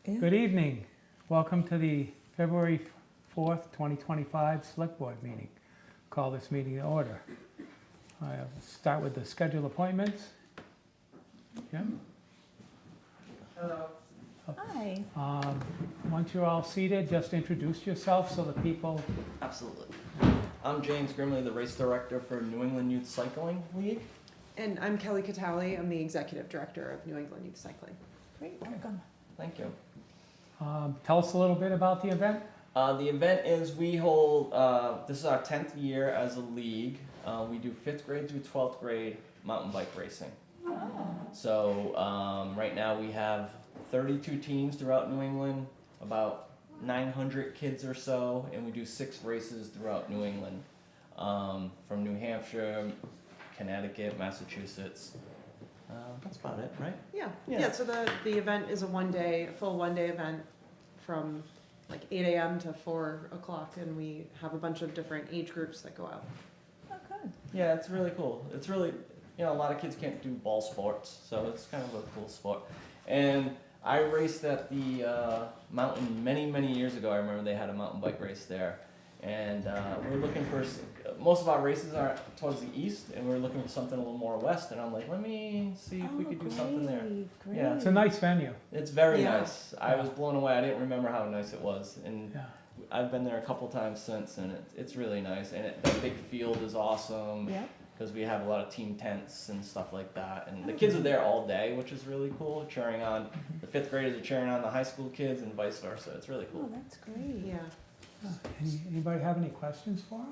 Yeah. Good evening. Welcome to the February 4th, 2025 Select Board meeting. Call this meeting to order. I'll start with the scheduled appointments. Jim? Hello. Hi. Once you're all seated, just introduce yourself so the people. Absolutely. I'm James Grimley, the race director for New England Youth Cycling League. And I'm Kelly Catali. I'm the executive director of New England Youth Cycling. Great, welcome. Thank you. Tell us a little bit about the event. The event is we hold, this is our 10th year as a league. We do 5th grade through 12th grade mountain bike racing. So right now we have 32 teams throughout New England, about 900 kids or so, and we do 6 races throughout New England, from New Hampshire, Connecticut, Massachusetts. That's about it, right? Yeah. Yeah. Yeah. So the event is a full one day event from like 8 a.m. to 4 o'clock, and we have a bunch of different age groups that go out. Oh, good. Yeah, it's really cool. It's really, a lot of kids can't do ball sports, so it's kind of a cool sport. And I raced at the mountain many, many years ago. I remember they had a mountain bike race there. And we're looking for, most of our races are towards the east, and we're looking for something a little more west. And I'm like, let me see if we could do something there. Great. Yeah. It's a nice venue. It's very Yeah. nice. I was blown away. I didn't remember how nice it was. And Yeah. I've been there a couple times since, and it's really nice. And the big field is awesome. Yep. Because we have a lot of team tents and stuff like that. And the kids are there all day, which is really cool, cheering on, the 5th graders are cheering on the high school kids and vice versa. It's really Oh, cool. that's great. Yeah. Anybody have any questions for him?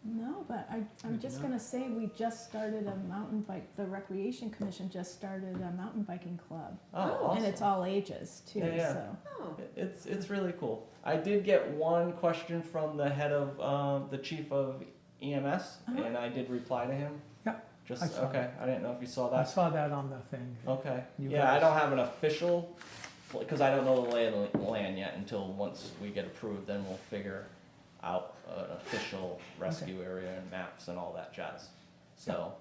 No, but I'm just gonna say, we just started a mountain bike, the Recreation Commission just started a mountain biking club. Oh, awesome. And it's all ages too, Yeah. so. Oh. It's really cool. I did get one question from the head of, the chief of EMS, Uh-huh. and I did reply to him. Yeah, Just, I saw okay, I didn't know if you saw I that. saw that on the thing. Okay. You Yeah, I guys- don't have an official, because I don't know the lay of the land yet until once we get approved, then we'll figure out an official rescue area and maps and all that jazz. So,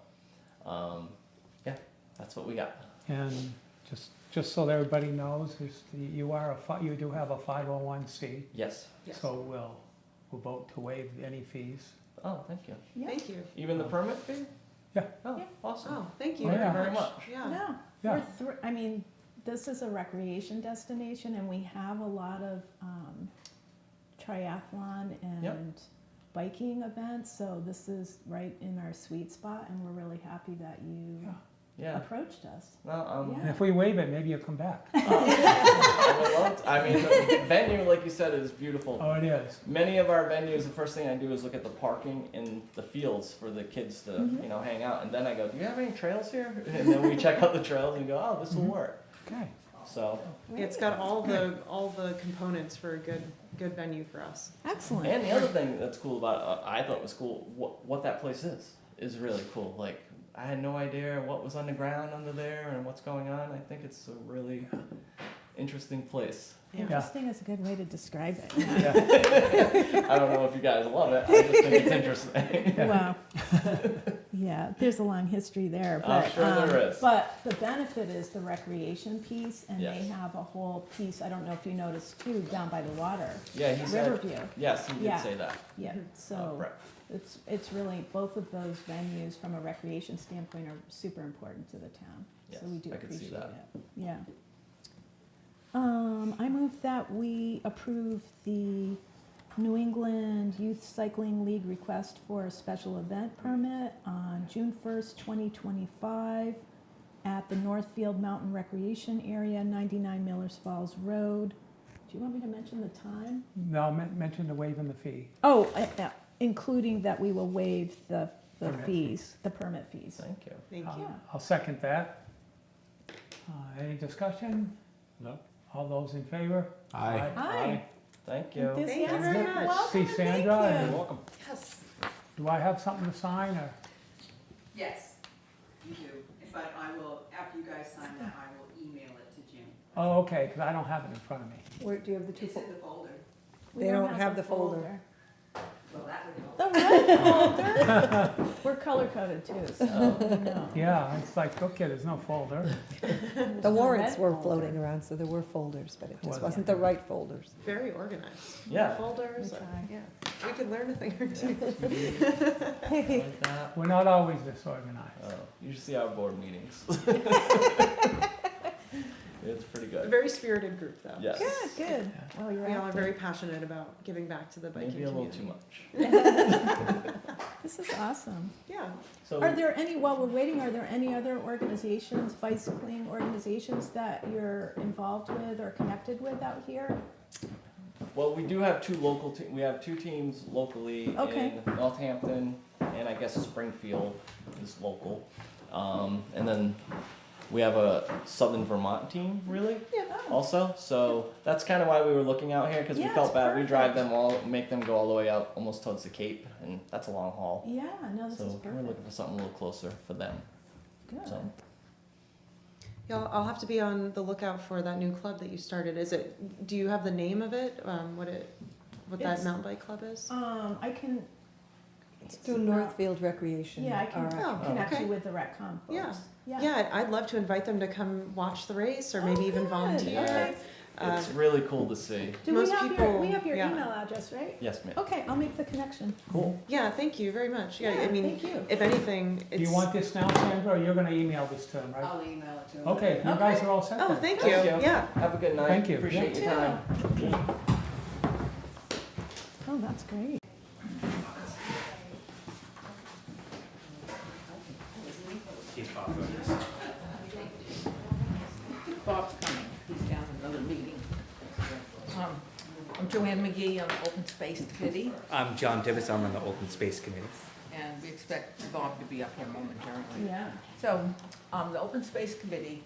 yeah, that's what we got. And just so that everybody knows, you do have a 501c, Yes. Yes. so we'll vote to waive any fees. Oh, thank you. Yeah. Thank you. Even the permit fee? Yeah. Oh, Yeah. awesome. Oh, thank you Oh, yeah. Very much. Yeah. No, Yeah. I mean, this is a recreation destination and we have a lot of triathlon and biking events, so this is right in our sweet spot and we're really happy that you Yeah. Yeah. approached us. No, Yeah. And if we waive it, maybe you'll come back. I would love to. I mean, the venue, like you said, is beautiful. Oh, it is. Many of our venues, the first thing I do is look at the parking in the fields for the kids to, Mhm. hang out. And then I go, do you have any trails here? And then we check out the trails and go, oh, this will Mhm. work. Okay. So, It's got all the components for a good venue for us. Excellent. and the other thing that's cool about I thought was cool, what that place is really cool. Like, I had no idea what was on the ground under there and what's going on. I think it's a really interesting place. Yeah. Interesting is a good way to describe it. Yeah. I don't know if you guys love it. I just think it's interesting. Yeah. Well, yeah, there's a long history there, I'm but, sure there is. but the benefit is the recreation piece, and Yes. they have a whole piece, I don't know if you noticed too, down by the water, Yeah, he said. Riverview. Yes, he did Yeah. say that. Yeah, so Brett. it's really, both of those venues from a recreation standpoint are super important to the town. Yes, So we do I could see appreciate that. it, yeah. I move that we approve the New England Youth Cycling League request for a special event permit on June 1st, 2025 at the Northfield Mountain Recreation Area, 99 Millers Falls Road. Do you want me to mention the time? No, mention the waiving the fee. Oh, including that we will waive the Permit fees, the permit fees. Thank you. Thank you. I'll second that. Any discussion? No. All those in favor? Aye. Aye. Thank you. Thank you very Enthusiastic much. welcome See and thank Sandra you. and- welcome. Yes. Do I have something to sign, or? Yes, you do, but I will, after you guys sign that, I will email it to Jim. Oh, okay, because I don't have it in front of me. Where do you have the two? It's in the folder. We They don't have the folder. Well, that would help. The red folder? We're color coded too, so, no. Yeah, it's like, okay, there's no folder. The warrants red were folder. floating around, so there were folders, but it just Was it? wasn't the right folders. Very organized. Yeah. Folders, We try. yeah. We could learn a thing or two. Like that. We're not always this organized. You should see our board meetings. It's pretty good. A very spirited group, though. Yes. Good, good. Well, you're We all are active. very passionate about giving back to the biking Maybe a community. little too much. This is awesome. Yeah. So Are there any, while we're waiting, are there any other organizations, bicycling organizations that you're involved with or connected with out here? well, we do have we have two teams locally Okay. in Northampton, and I guess Springfield is local. And then we have a Southern Vermont team, really, also. So that's kind of why we were looking out here, because we Yeah, felt it's bad. We drive perfect. them all, make them go all the way up almost towards the Cape, and that's a long haul. Yeah, no, this So is we're perfect. looking for something a little closer for them. Good. So Yeah, I'll have to be on the lookout for that new club that you started. Is it, do you have the name of it? What that It's- mountain bike club is? I can. It's through Northfield Recreation. Yeah, I can or- connect okay. you with the RecCom folks. Yeah. Yeah. Yeah, I'd love to invite them to come watch the race or maybe Oh, even good. volunteer. Okay. it's really cool to see. Do we most have people- we have your yeah. email address, right? Yes, ma'am. Okay, I'll make the connection. Cool. Yeah, thank you very much. Yeah, I mean, Thank you. if anything, Do it's. you want this now, Sandra, or you're gonna email this to them, right? I'll email it to him. Okay, you guys are all set Oh, then. thank you. Thank you. Yeah. Have a good night. Thank you. Appreciate You your time. Oh, that's great. Bob's coming, he's down in another meeting. I'm Joanne McGee on the Open Space Committee, I'm John Divis, I'm on the Open Space Committee. and we expect Bob to be up here momentarily. Yeah. So, the Open Space Committee,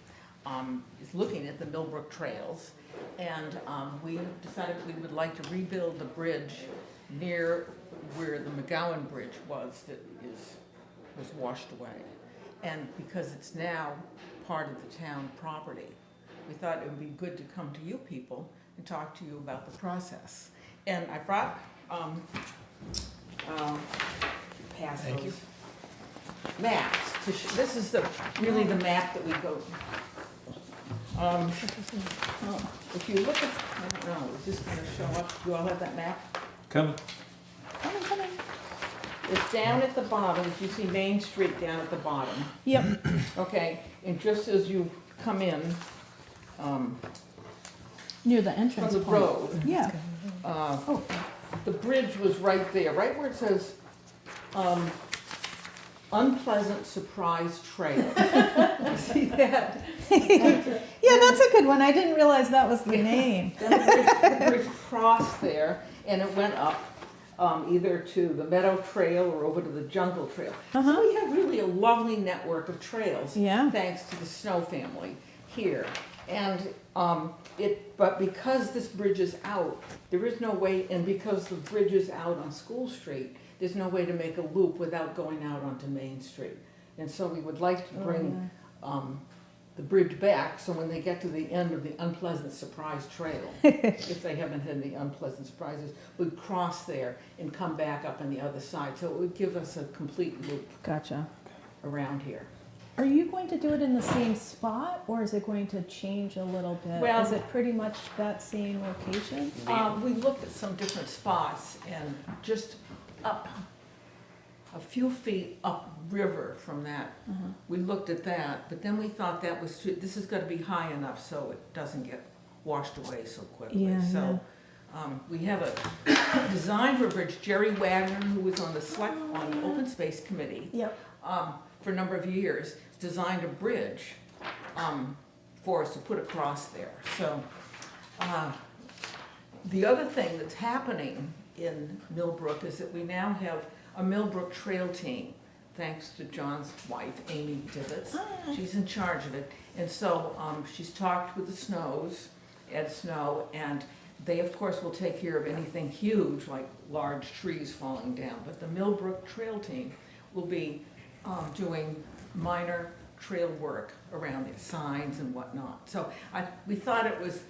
is looking at the Millbrook Trails, and, we decided we would like to rebuild the bridge near where the McGowan Bridge was that was washed away. And because it's now part of the town property, we thought it would be good to come to you people and talk to you about the process. And I brought, pass those maps. This is really the map that we go. If you look at, I don't know, is this gonna show up? Do you all have that map? Come. Coming. It's down at the bottom, if you see Main Street down at the bottom, Yep. okay? And just as you come in, Near the from entrance the point. road, Yeah. oh, the bridge was right there, right where it says, Unpleasant Surprise Trail. See that? Yeah, that's a good one. I didn't realize that was the name. Then the bridge crossed there, and it went up either to the Meadow Trail or over to the Jungle Trail. Uh-huh. So we have really a lovely network of trails, Yeah. thanks to the Snow family here. And but because this bridge is out, there is no way, and because the bridge is out on School Street, there's no way to make a loop without going out onto Main Street. And so we would like to bring the bridge back, so when they get to the end of the Unpleasant Surprise Trail, if they haven't had any unpleasant surprises, would cross there and come back up on the other side. So it would give us a complete loop Gotcha. around here. Are you going to do it in the same spot, or is it going to change a little bit? Well- Is it pretty much that same location? We looked at some different spots, and just up, a few feet upriver from that, we looked at that, but then we thought that was too, this is gonna be high enough so it doesn't get washed away so quickly. Yeah, So, we have a design for a bridge. Jerry Wagner, who was on on the Open Space Committee, Yep. for a number of years, designed a bridge for us to put across there. So, the other thing that's happening in Millbrook is that we now have a Millbrook Trail Team, thanks to John's wife, Amy Dibbets. She's in charge of it. And so she's talked with the Snows, Ed Snow, and they, of course, will take care of anything huge, like large trees falling down. But the Millbrook Trail Team will be doing minor trail work around it, signs and whatnot. So we thought it was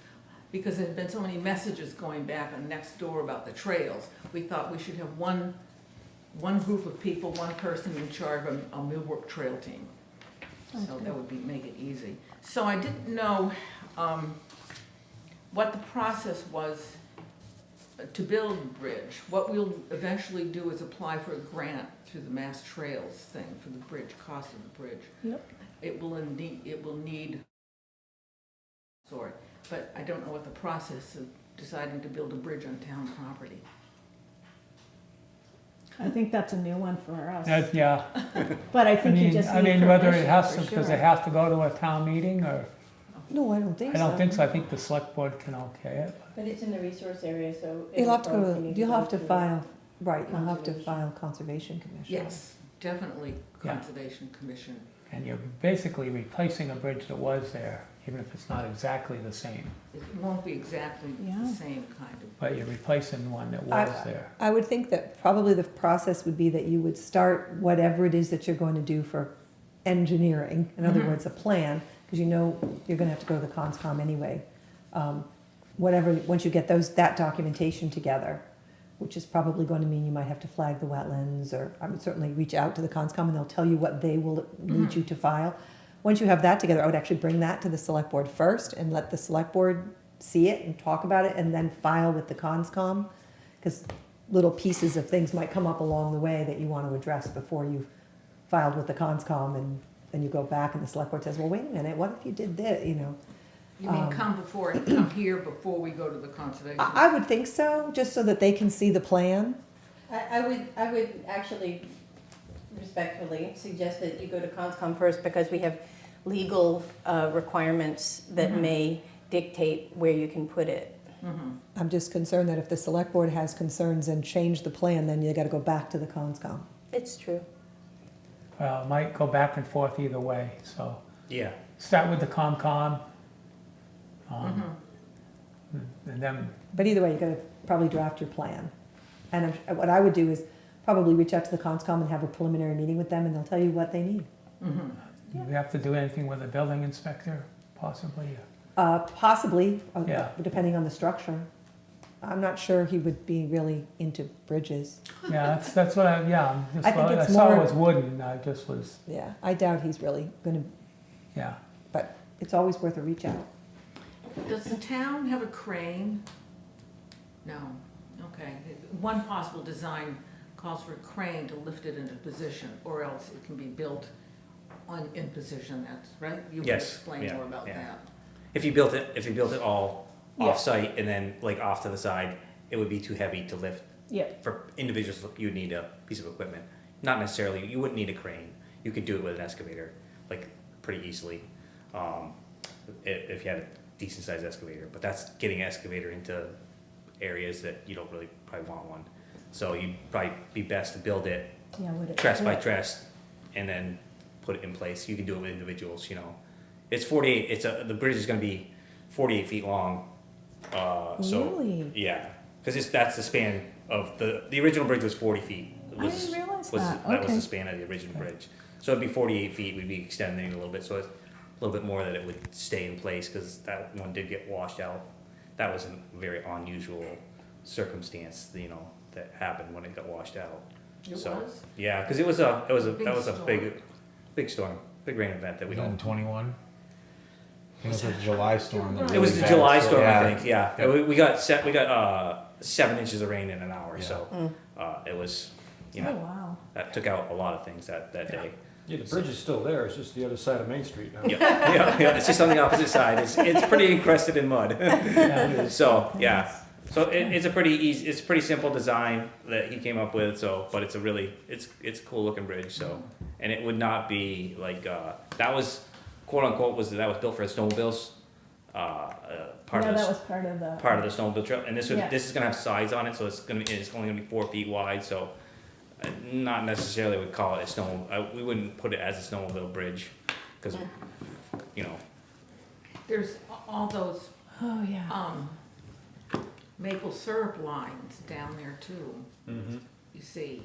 because there had been so many messages going back on next door about the trails. We thought we should have one group of people, one person in charge of a Millbrook Trail team. So that would make it easy. So I didn't know what the process was to build a bridge. What we'll eventually do is apply for a grant through the Mass Trails thing for the bridge, cost of the bridge. Yep. It will need, sorry, but I don't know what the process of deciding to build a bridge on town property. I think that's a new one for us. Yeah, But I think you just I need mean, whether it permission has for to, does sure. it have to go to a town meeting, or, No, I don't think I so. don't think so, I think the select board can okay it. But it's in the resource area, so. You'll have to it'll go, probably need you'll have to go file, right, you'll have to Conservation. file Conservation Commission. Yes, definitely Yeah. Conservation Commission. And you're basically replacing a bridge that was there, even if it's not exactly the same, It won't be exactly Yeah. the same kind of. but you're replacing one that was there. I would think that probably the process would be that you would start whatever it is that you're going to do for engineering, in other Mhm. words, a plan, because you know you're gonna have to go to the conscom anyway. Whatever, once you get that documentation together, which is probably going to mean you might have to flag the wetlands, or I would certainly reach out to the conscom and they'll tell you what they will need Mhm. you to file. Once you have that together, I would actually bring that to the select board first and let the select board see it and talk about it, and then file with the conscom, because little pieces of things might come up along the way that you want to address before you've filed with the conscom, and then you go back and the select board says, well, wait a minute, what if you did this, you know? You mean come here before we go to the Conservation? I would think so, just so that they can see the plan. I would actually respectfully suggest that you go to Conscom first, because we have legal requirements that Mhm. may dictate where you can put it. Mhm. I'm just concerned that if the select board has concerns and change the plan, then you gotta go back to the conscom. It's true. Well, it might go back and forth either way, so Yeah. start with the COMCOM. Mhm. And then, But either way, you gotta probably draft your plan. And what I would do is probably reach out to the conscom and have a preliminary meeting with them, and they'll tell you what they need. Mhm. do we have to do anything with the building inspector, possibly? Possibly, Yeah. depending on the structure. I'm not sure he would be really into bridges. Yeah, that's what I I think it's saw it more- was wooden, I just was, Yeah, I doubt he's really gonna, yeah. but it's always worth a reach out. Does the town have a crane? No, okay. One possible design calls for a crane to lift it into position, or else it can be built in position, that's right? You would Yes, explain yeah, more about yeah. that. If you built it all Yeah. off-site and then like off to the side, it would be too heavy to lift. Yeah. For individuals, you would need a piece of equipment. Not necessarily, you wouldn't need a crane. You could do it with an excavator, like pretty easily, if you had a decent sized excavator. But that's getting an excavator into areas that you don't really probably want one. So you'd probably be best to build it Yeah, would it? truss by truss and then put it in place. You can do it with individuals, you know. It's 48, the bridge is gonna be 48 feet long. So, Really? yeah, because that's the span of, the original bridge was 40 feet. I didn't realize that, That was okay. the span of the original bridge. So it'd be 48 feet, we'd be extending it a little bit, so it's a little bit more that it would stay in place, because that one did get washed out. That was a very unusual circumstance, you know, that happened when it got washed out. It So- was? Yeah, because that was a big storm, big rain event that we In don't. 21? It was a July storm. that It was really the bad. July storm, Yeah. I think, yeah. Yep. We got 7 inches of rain in an hour, Yeah. so, it was, you Oh, know, wow. that took out a lot of things that day. Yeah, the bridge is still there, it's just the other side of Main Street now. Yeah, it's just on the opposite side. It's pretty encrusted in mud. Yeah. So, yeah. So it's a pretty easy, it's a pretty simple design that he came up with, so, but it's a really, it's a cool looking bridge, so. And it would not be like, that was, quote unquote, that was built for snowmobiles. Part Yeah, of that this, was part of the. part of the snowmobile trail, and this Yeah. is gonna have sides on it, so it's only gonna be 4 feet wide, so. Not necessarily would call it a we wouldn't put it as a snowmobile bridge, cause, you know, There's all those Oh, yeah. maple syrup lines down there too. Mm-hmm. You see,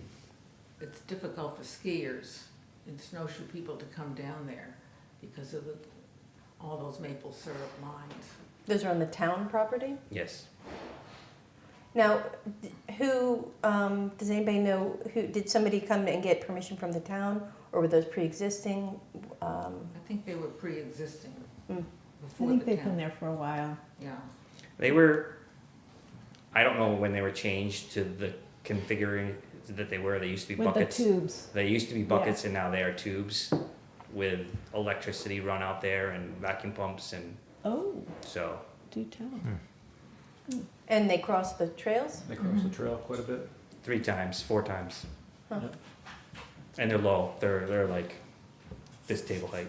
it's difficult for skiers and snowshoe people to come down there because of all those maple syrup lines. Those are on the town property? Yes. Now, who, does anybody know, did somebody come and get permission from the town, or were those pre-existing? I think they were pre-existing Mm. I before think the they've been town. there for a while. Yeah. They were, I don't know when they were changed to the configuration that they were. They used to be With the buckets. tubes. They used to be buckets and now they are tubes with electricity run out there and vacuum pumps and Oh, so. do tell. And they cross the trails? They cross the trail quite a bit. 3 times, 4 times. Huh. And they're low. They're like this table height.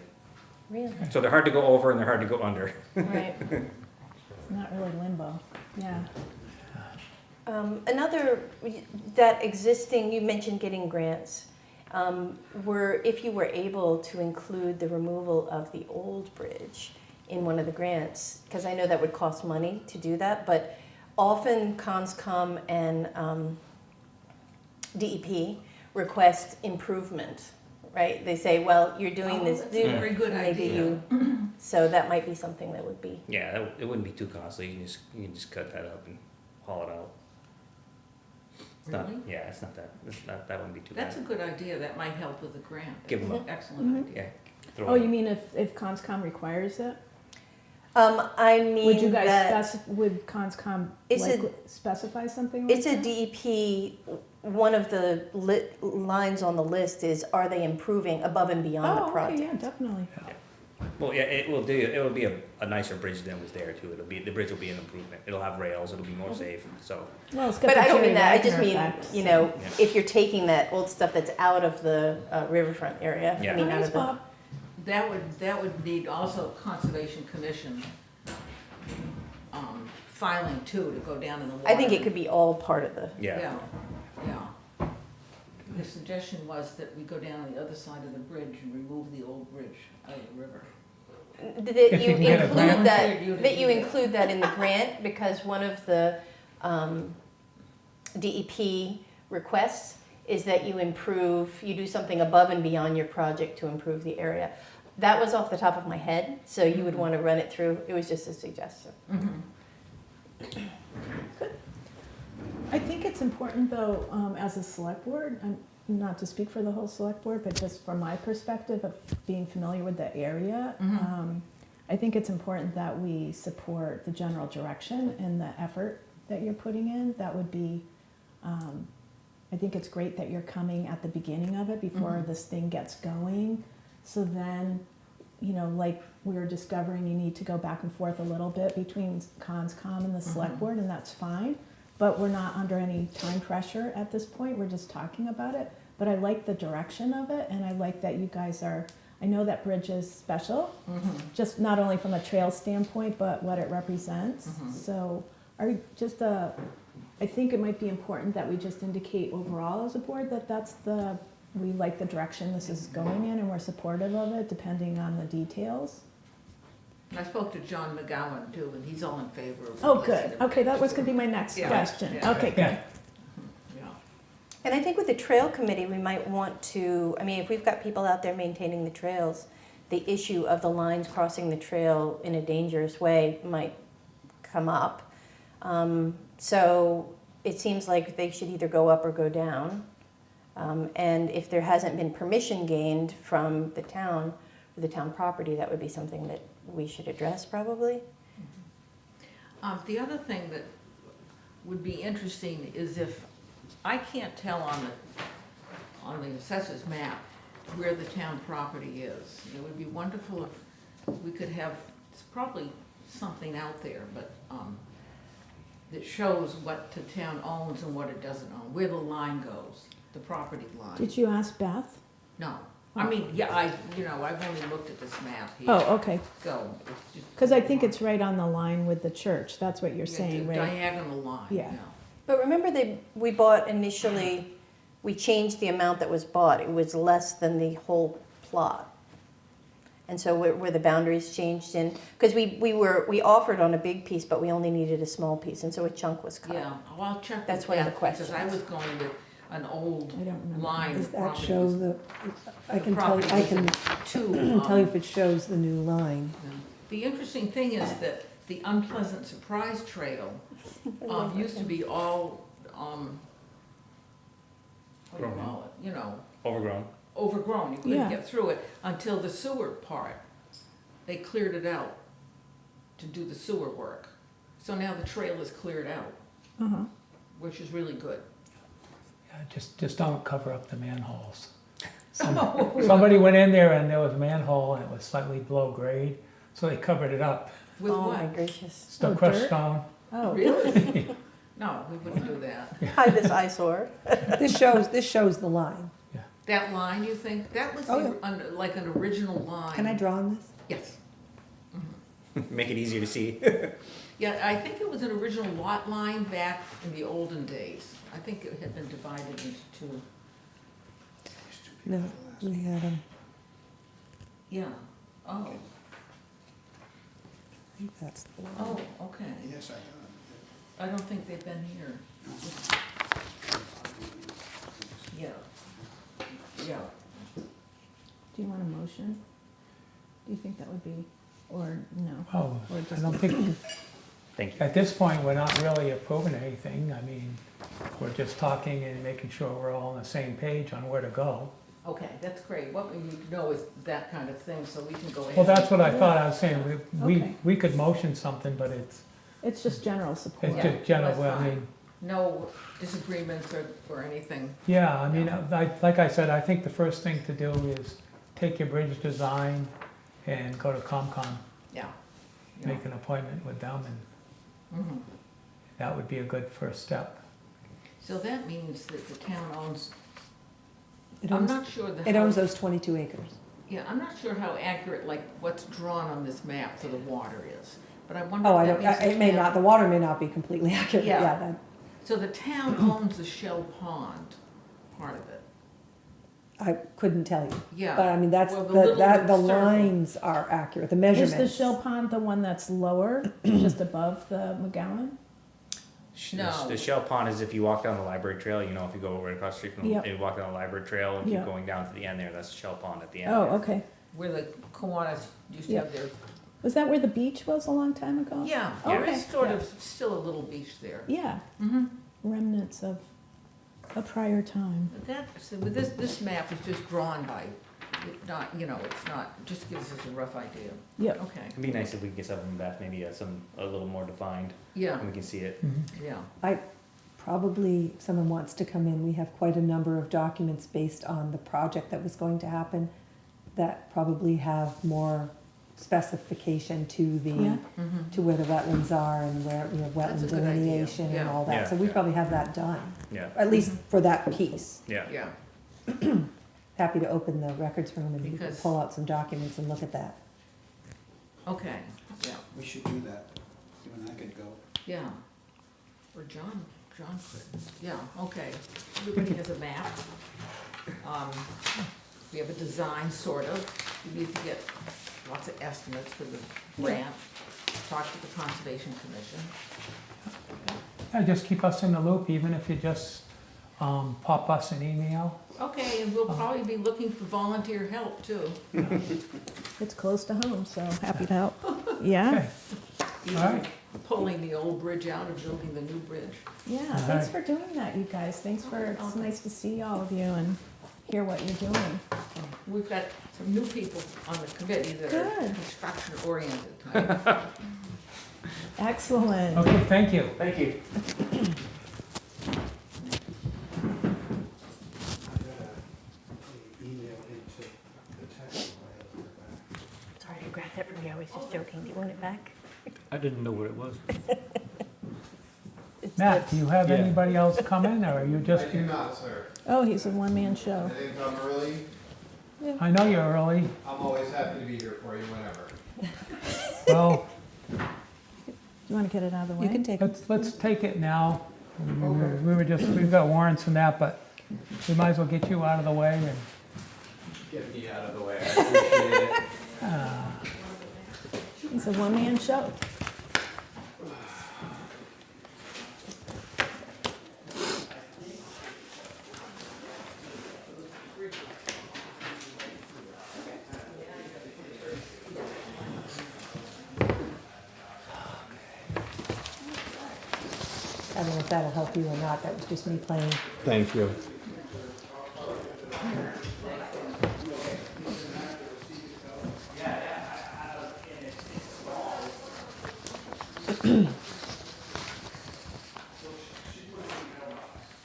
Really? So they're hard to go over and they're hard to go under. Right. It's not really limbo. Yeah. Another, that existing, you mentioned getting grants. If you were able to include the removal of the old bridge in one of the grants, because I know that would cost money to do that, but often CONSCOM and DEP request improvement, right? They say, well, you're doing this That's a new, very good maybe idea. you, so that might be something that would be, Yeah, it wouldn't be too costly. You can just cut that up and haul it out. It's not, Really? yeah, it's not that wouldn't be too That's a bad. good idea, that might help with the grant. Give them That's an excellent idea. Yeah. Throw Oh, it. you mean if CONSCOM requires it? I mean Would you guys that would CONSCOM It's a- specify something like it's a that? DEP, one of the lines on the list is, are they improving above and beyond the Oh, okay, project? yeah, definitely. Well, yeah, it will be a nicer bridge than was there too. The bridge will be an improvement. It'll have rails. It'll be more safe. So Well, it's got But the I don't Jerry mean that, I just Wagner mean, effect, you so- know, Yeah. if you're taking that old stuff that's out of the riverfront area, Yeah. I mean, out Thanks, of the. Bob. That would need also Conservation Commission filing too, to go down in the water. I think it could be all part of the, yeah. Yeah. The suggestion was that we go down on the other side of the bridge and remove the old bridge out of the river. that If you you can get a grant. include that, You to that you do that. include that in the grant, because one of the DEP requests is that you improve, you do something above and beyond your project to improve the area. That was off the top of my head, so you would want to run it through, it was just a suggestion. I think it's important though, as a select board, not to speak for the whole select board, but just from my perspective of being familiar with the area, I think it's important that we support the general direction and the effort that you're putting in. That would be, I think it's great that you're coming at the beginning of it before this thing gets going. So then, you know, like we were discovering, you need to go back and forth a little bit between CONSCOM and the select board, and that's fine. But we're not under any time pressure at this point, we're just talking about it. But I like the direction of it, and I like that you guys are, I know that bridge is special, just not only from a trail standpoint, but what it represents. So I think it might be important that we just indicate overall as a board that we like the direction this is going in, and we're supportive of it, depending on the details. And I spoke to John McGowan too, and he's all in favor of. Oh, replacing good. the Okay, that bridge. was gonna be my next Yeah, question. yeah. Okay, good. Yeah. Yeah. And I think with the trail committee, we might want to, I mean, if we've got people out there maintaining the trails, the issue of the lines crossing the trail in a dangerous way might come up. So it seems like they should either go up or go down. And if there hasn't been permission gained from the town, for the town property, that would be something that we should address probably. The other thing that would be interesting is if, I can't tell on the assessor's map where the town property is. It would be wonderful if we could have, it's probably something out there, but, that shows what the town owns and what it doesn't own, where the line goes, the property line. Did you ask Beth? No, I mean, yeah, I've only looked at this map here. Oh, okay. So, it's just. Because I think it's right on the line with the church. That's what you're Yeah, saying, the right? diagonal line, Yeah. yeah. But remember we bought initially, we changed the amount that was bought. It was less than the whole plot. And so where the boundaries changed in, because we offered on a big piece, but we only needed a small piece, and so a chunk was cut. Yeah, well, I'll check That's with one of the Beth, because I questions. was going with an old I don't remember. line Does of that properties. show I can tell, property I was can two, tell you if it shows the new line. The interesting thing is that the Unpleasant Surprise Trail used to be all, what do you call it, you know, Overgrown. overgrown. You couldn't Yeah. get through it until the sewer part. They cleared it out to do the sewer work. So now the trail is cleared out, Uh-huh. which is really good. Yeah, just don't cover up the manholes. Somebody went in there and there was a manhole and it was slightly below grade, so they covered it up. With Oh my what? gracious. Still Oh, crushed dirt? stone. Oh, Really? No, we wouldn't do that. Hi, this eyesore. This shows the line. That line, you think? That was Oh, like an original line. Can I draw on this? Yes. Make it easier to see. Yeah, I think it was an original lot line back in the olden days. I think it had been divided into two. No, we had them. Yeah. Oh, I think that's the one. oh, okay. Yes, I got I don't think they've been here. Yeah. Yeah. do you want a motion? Do you think that would be, or no? Oh, Or I just- don't think, Thank you. at this point, we're not really approving anything. I mean, we're just talking and making sure we're all on the same page on where to go. Okay, that's great. What we need to know is that kind of thing, so we can go ahead. Well, that's what I thought. I was saying, Okay. we could motion something, but It's just general support. it's just general, that's well, I fine. mean, No disagreements or anything. yeah, I mean, like I said, I think the first thing to do is take your bridge design and go to COMCOM, Yeah. Yeah. make an appointment with them, and Mhm. that would be a good first step. So that means that the town owns, It I'm owns, not sure the. it owns how- those 22 acres. Yeah, I'm not sure how accurate, like, what's drawn on this map for the water is, but I wonder Oh, if I that don't, means the it may town- not, the water may not be completely accurate, Yeah. yeah, that, So the town owns the Shell Pond part of it. I couldn't tell you. Yeah. But I mean, that's, Well, the the little that, the circle. lines are accurate, the Is measurements. the Shell Pond the one that's lower, just above the McGowan? No. The Shell Pond is if you walk down the library trail, you know, if you go right across the street from, Yep. you walk down the library trail and keep Yeah. going down to the end there, that's Shell Pond at the end. Oh, there. okay. Where the Kiwanis used to Yeah. have their, Was that where the beach was a long time ago? yeah, Okay. there is sort Yeah. of still a little beach there. Yeah, Mm-hmm. remnants of a prior time. But that, so with this map is just drawn by, not, you know, it's not, just gives us a rough idea. Yep. Okay, It'd be nice if we could get something back, maybe a little more defined, yeah, and we can see it. yeah. Probably, if someone wants to come in, we have quite a number of documents based on the project that was going to happen that probably have more specification to the, Yeah. Mhm. to where the wetlands are and where we have That's a wetland good idea, delineation and yeah. all that. Yeah, So we yeah. probably have that done, Yeah, at least Mhm. for that piece. yeah. Yeah, Happy to open the records room and we can Because- pull out some documents and look at that. okay, yeah, We should do that. You and I could go. yeah. Or John could, yeah, okay. Everybody has a map. We have a design, sort of. We need to get lots of estimates for the grant. Talk to the Conservation Commission. Yeah, just keep us in the loop, even if you just pop us an email. Okay, and we'll probably be looking for volunteer help too. It's close to home, so happy to help. Yeah, Okay, Either All right. pulling the old bridge out or building the new bridge. yeah, thanks for doing that, you guys. Thanks for, it's nice to see all of you and hear what you're doing. We've got some new people on the committee that are Good. construction oriented. Excellent. okay, thank you. Thank you. Sorry to grab that from you, I was just joking. Do you want it back? I didn't know what it was. Matt, do you have Yeah. anybody else coming, or are you just, I do not, sir. Oh, he's a one-man show. I didn't come early. I know you're early, I'm always happy to be here for you whenever. well, You want to get it out of the way? You can take it. let's take it now. We've got warrants and that, but we might as well get you out of the way and, Get me out of the way, I appreciate it. It's a one-man show. if that'll help you or not. That was just me playing. Thank you.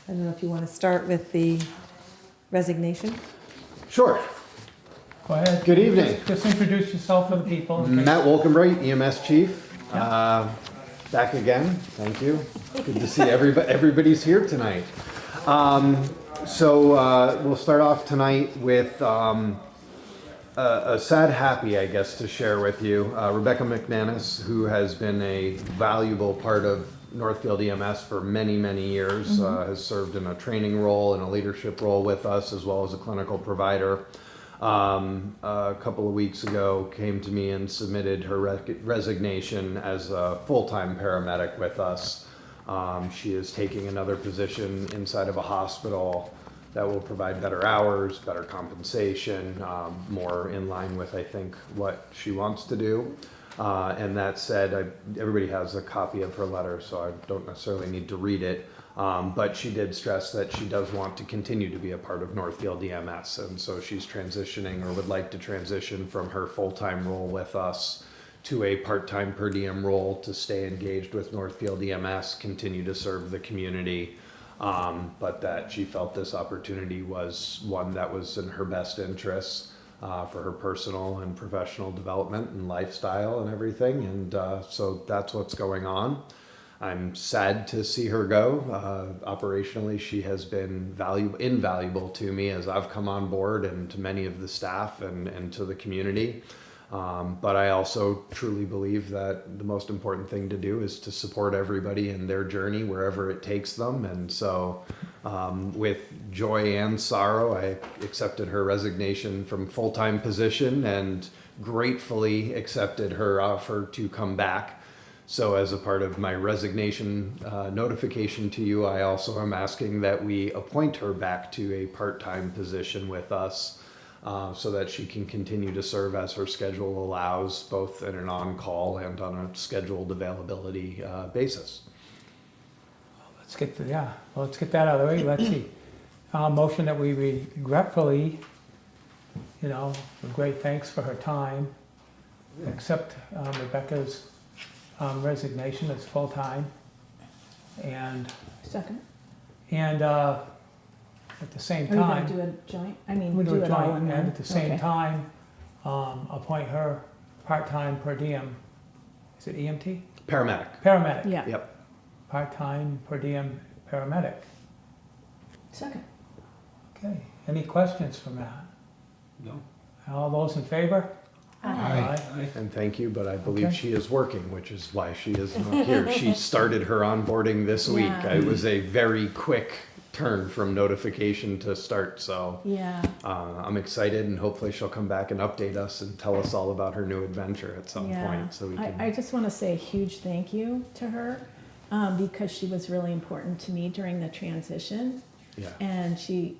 I don't know if you want to start with the resignation. Sure. Go ahead. Good evening. Just introduce yourself for the people. in case- Matt Wolkenbright, EMS Chief. Back again. Thank you. Good to see everybody. Everybody's here tonight. So we'll start off tonight with a sad happy, I guess, to share with you. Rebecca McManus, who has been a valuable part of Northfield EMS for many, many years, has served in a training role and a leadership role with us, as well as a clinical provider. A couple of weeks ago came to me and submitted her resignation as a full-time paramedic with us. She is taking another position inside of a hospital that will provide better hours, better compensation, more in line with, I think, what she wants to do. And that said, everybody has a copy of her letter, so I don't necessarily need to read it. But she did stress that she does want to continue to be a part of Northfield EMS, and so she's transitioning or would like to transition from her full-time role with us to a part-time per diem role to stay engaged with Northfield EMS, continue to serve the community, but that she felt this opportunity was one that was in her best interests for her personal and professional development and lifestyle and everything, and so that's what's going on. I'm sad to see her go. Operationally, she has been invaluable to me as I've come on board and to many of the staff and to the community. But I also truly believe that the most important thing to do is to support everybody in their journey wherever it takes them. And so with joy and sorrow, I accepted her resignation from full-time position and gratefully accepted her offer to come back. So as a part of my resignation notification to you, I also am asking that we appoint her back to a part-time position with us so that she can continue to serve as her schedule allows, both in an on-call and on a scheduled availability basis. Let's get that out of the way. Let's see. Motion that we regretfully, with great thanks for her time, accept Rebecca's resignation as full-time, and Second. At the same Are you time, gonna do a joint? I mean, we do it all in and one? at the same Okay. time, appoint her part-time per diem. Is it EMT? Paramedic. Paramedic. Yeah. Yep. Part-time per diem paramedic. Second. Okay. Any questions from that? No. All those in favor? Aye. And thank you, but I believe Okay. she is working, which is why she is not here. She started her onboarding this week. Yeah. It was a very quick turn from notification to start, so Yeah. I'm excited, and hopefully she'll come back and update us and tell us all about her new adventure at some Yeah. point, so we can. I just want to say a huge thank you to her because she was really important to me during the transition. Yeah. And she,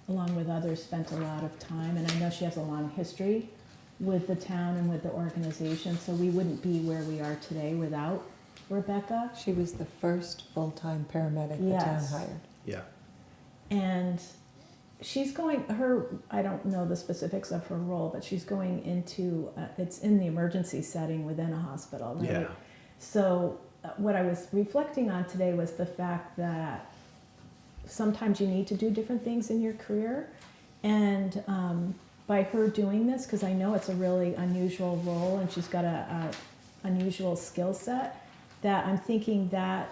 along with others, spent a lot of time, and I know she has a long history with the town and with the organization, so we wouldn't be where we are today without Rebecca. She was the first full-time paramedic the town Yes. hired. Yeah. And she's I don't know the specifics of her role, but she's going into, it's in the emergency setting within a hospital, right? Yeah. So what I was reflecting on today was the fact that sometimes you need to do different things in your career. And by her doing this, because I know it's a really unusual role and she's got a unusual skill set, that I'm thinking that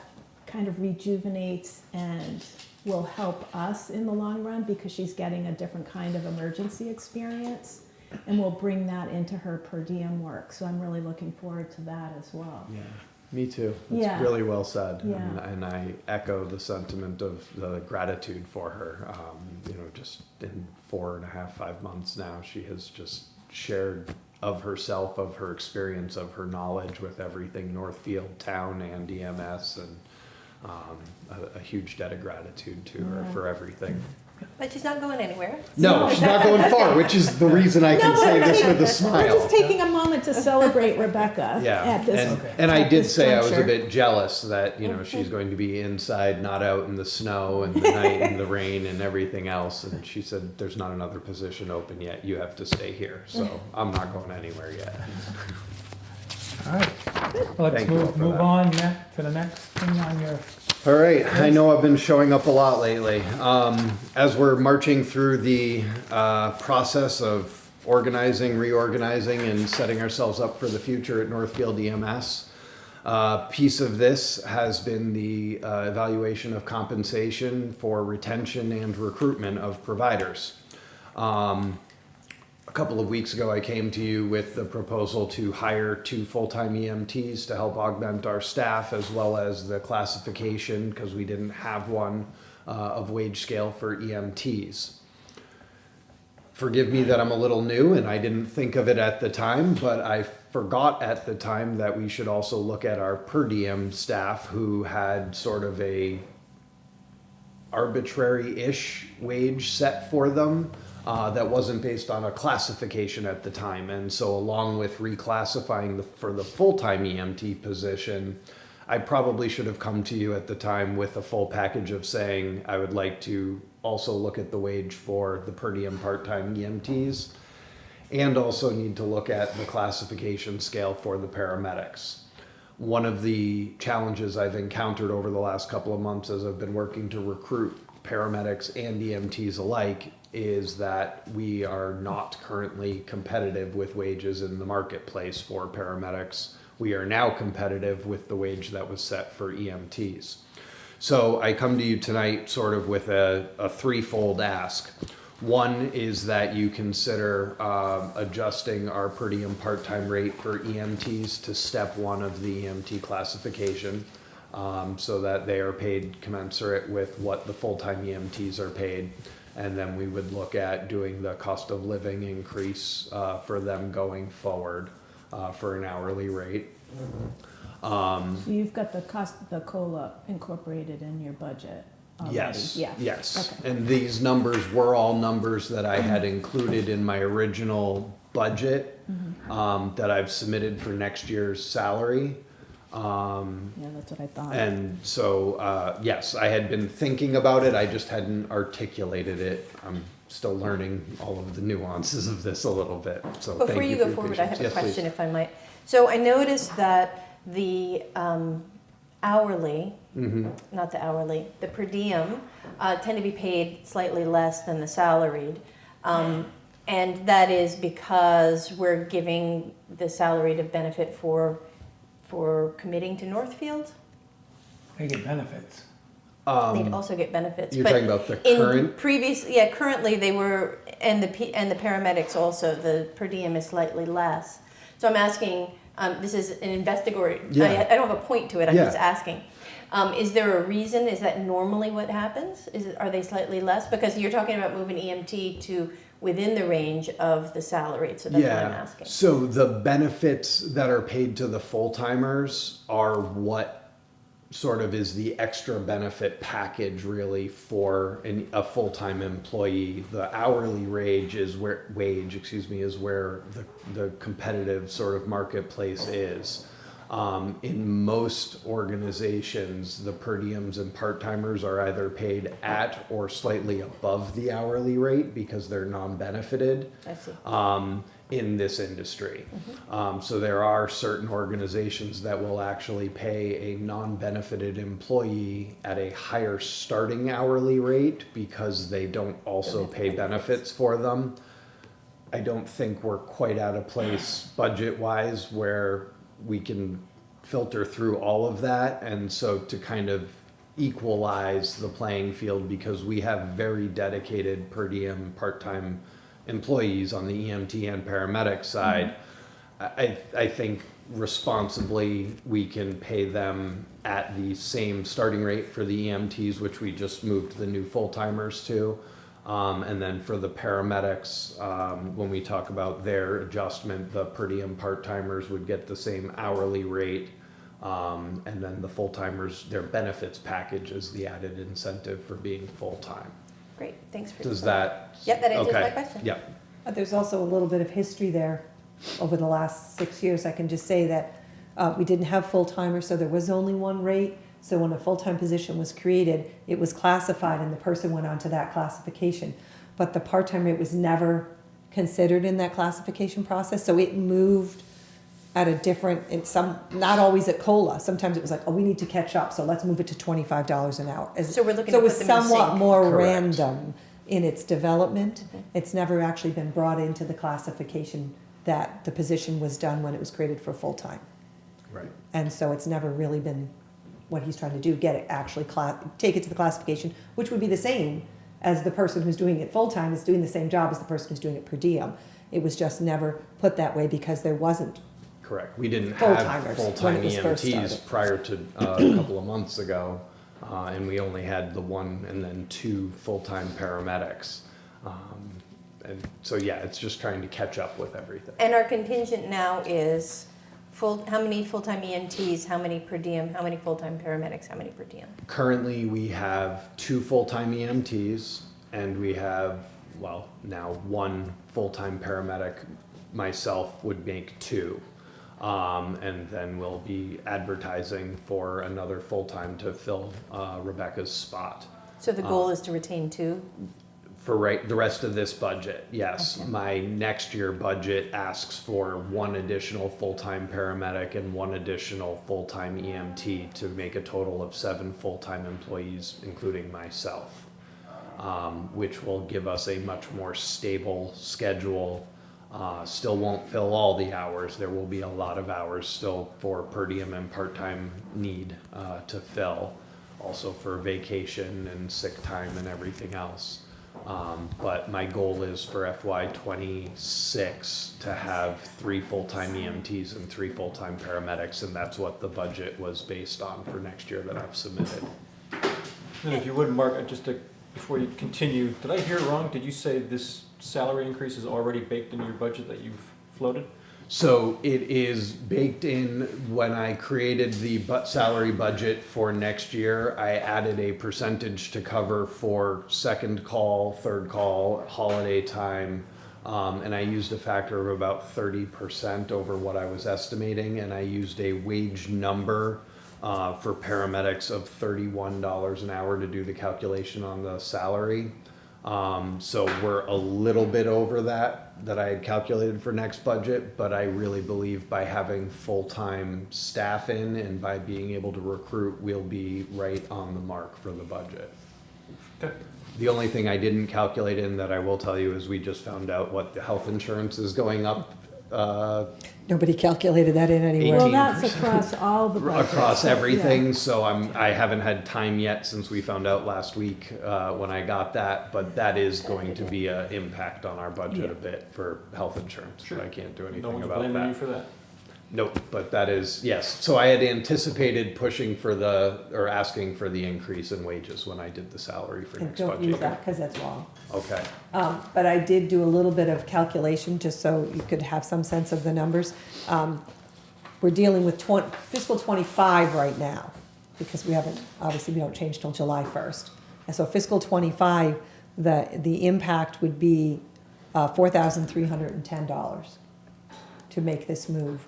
kind of rejuvenates and will help us in the long run because she's getting a different kind of emergency experience and we'll bring that into her per diem work. So I'm really looking forward to that as well. Yeah. Me too. It's Yeah. really well said, Yeah. and I echo the sentiment of the gratitude for her. Just in 4.5, 5 months now, she has just shared of herself, of her experience, of her knowledge with everything Northfield town and EMS, and a huge debt of gratitude to her Yeah. for everything. But she's not going anywhere. No, she's not going far, which is the reason I can No, say but this with a We're smile. just taking a moment to celebrate Rebecca Yeah, at this. and I at did this say I was a juncture. bit jealous that, you know, she's going to be inside, not out in the snow and the night and the rain and everything else. And she said, there's not another position open yet. You have to stay here. So I'm not going anywhere yet. All right, well, let's Thank you all for move that. on to the next thing on your, All right, I know I've been showing up a lot lately. As we're marching through the process of organizing, reorganizing, and setting ourselves up for the future at Northfield EMS, piece of this has been the evaluation of compensation for retention and recruitment of providers. A couple of weeks ago, I came to you with the proposal to hire 2 full-time EMTs to help augment our staff, as well as the classification, because we didn't have one, of wage scale for EMTs. Forgive me that I'm a little new and I didn't think of it at the time, but I forgot at the time that we should also look at our per diem staff who had sort of a arbitrary-ish wage set for them. That wasn't based on a classification at the time. And so along with reclassifying for the full-time EMT position, I probably should have come to you at the time with a full package of saying I would like to also look at the wage for the per diem part-time EMTs and also need to look at the classification scale for the paramedics. One of the challenges I've encountered over the last couple of months as I've been working to recruit paramedics and EMTs alike is that we are not currently competitive with wages in the marketplace for paramedics. We are now competitive with the wage that was set for EMTs. So I come to you tonight sort of with a threefold ask. One is that you consider adjusting our per diem part-time rate for EMTs to step 1 of the EMT classification, so that they are paid commensurate with what the full-time EMTs are paid. And then we would look at doing the cost of living increase for them going forward for an hourly rate. So you've got the COLA incorporated in your budget already? Yes, Yeah. yes. Okay. And these numbers were all numbers that I had included in my original budget that I've submitted for next year's salary. Yeah, that's what I thought. And so, yes, I had been thinking about it, I just hadn't articulated it. I'm still learning all of the nuances of this a little bit, so thank Before you you for go your forward, I patience. have a Yes, please. question if I might. So I noticed that the hourly, not the hourly, the per diem tend to be paid slightly less than the salaried. And that is because we're giving the salaried a benefit for committing to Northfield. they get benefits. They'd also get benefits. You're but talking about the in current? currently they were, and the paramedics also, the per diem is slightly less. So I'm asking, this is an investigatory, Yeah. I don't have a point to it, I'm Yeah. just asking. Is there a reason? Is that normally what happens? Are they slightly less? Because you're talking about moving EMT to within the range of the salary, so that's what I'm asking. So the benefits that are paid to the full-timers are what sort of is the extra benefit package really for a full-time employee. The hourly wage is where the competitive sort of marketplace is. In most organizations, the per diems and part-timers are either paid at or slightly above the hourly rate because they're non-benefited I see. in this industry. So there are certain organizations that will actually pay a non-benefited employee at a higher starting hourly rate because they don't also pay benefits for them. I don't think we're quite out of place budget-wise where we can filter through all of that. And so to kind of equalize the playing field, because we have very dedicated per diem part-time employees on the EMT and paramedic side, I think responsibly we can pay them at the same starting rate for the EMTs, which we just moved the new full-timers to. And then for the paramedics, when we talk about their adjustment, the per diem part-timers would get the same hourly rate. And then the full-timers, their benefits package is the added incentive for being full-time. Great, thanks for. Does that? Yep, that answers my Okay. question. Yeah. But there's also a little bit of history there over the last 6 years. I can just say that we didn't have full-timers, so there was only one rate. So when a full-time position was created, it was classified and the person went on to that classification. But the part-time rate was never considered in that classification process, so it moved at a different, not always at COLA. Sometimes it was like, oh, we need to catch up, so let's move it to $25 an hour. So we're looking So to it put was them in somewhat sync. more Correct. random in its development. Okay. It's never actually been brought into the classification that the position was done when it was created for full-time. Right. And so it's never really been what he's trying to do, get it actually, take it to the classification, which would be the same as the person who's doing it full-time is doing the same job as the person who's doing it per diem. It was just never put that way because there wasn't. Correct. We didn't have Full-timers full-time when it was first EMTs started. prior to a couple of months ago, and we only had the one and then 2 full-time paramedics. And so, yeah, it's just trying to catch up with everything. And our contingent now is how many full-time EMTs, how many per diem, how many full-time paramedics, how many per diem? Currently, we have 2 full-time EMTs, and we have, well, now 1 full-time paramedic. Myself would make 2. And then we'll be advertising for another full-time to fill Rebecca's spot. So the goal is to retain 2? For the rest of this budget, yes. Okay. My next year budget asks for 1 additional full-time paramedic and 1 additional full-time EMT to make a total of 7 full-time employees, including myself, which will give us a much more stable schedule. Still won't fill all the hours. There will be a lot of hours still for per diem and part-time need to fill, also for vacation and sick time and everything else. But my goal is for FY '26 to have 3 full-time EMTs and 3 full-time paramedics, and that's what the budget was based on for next year that I've submitted. And if you would, Mark, before you continue, did I hear wrong? Did you say this salary increase is already baked into your budget that you've floated? So it is baked in. When I created the salary budget for next year, I added a percentage to cover for second call, third call, holiday time, and I used a factor of about 30% over what I was estimating, and I used a wage number for paramedics of $31 an hour to do the calculation on the salary. So we're a little bit over that I had calculated for next budget, but I really believe by having full-time staff in and by being able to recruit, we'll be right on the mark for the budget. Okay. The only thing I didn't calculate in that I will tell you is we just found out what the health insurance is going up Nobody calculated that in anywhere. Well, 18%. that's across all the budgets. across Yeah. everything, so I haven't had time yet since we found out last week when I got that, but that is going to be an impact on our budget a bit for health insurance, Sure. but I can't do No anything one's about blaming you that. for that. Nope, but that is, yes, so I had anticipated pushing for or asking for the increase in wages when I did the salary for And next don't budget. use that because that's wrong. Okay, But I did do a little bit of calculation, just so you could have some sense of the numbers. We're dealing with fiscal '25 right now, because obviously we don't change till July 1st. And so fiscal '25, the impact would be $4,310 to make this move.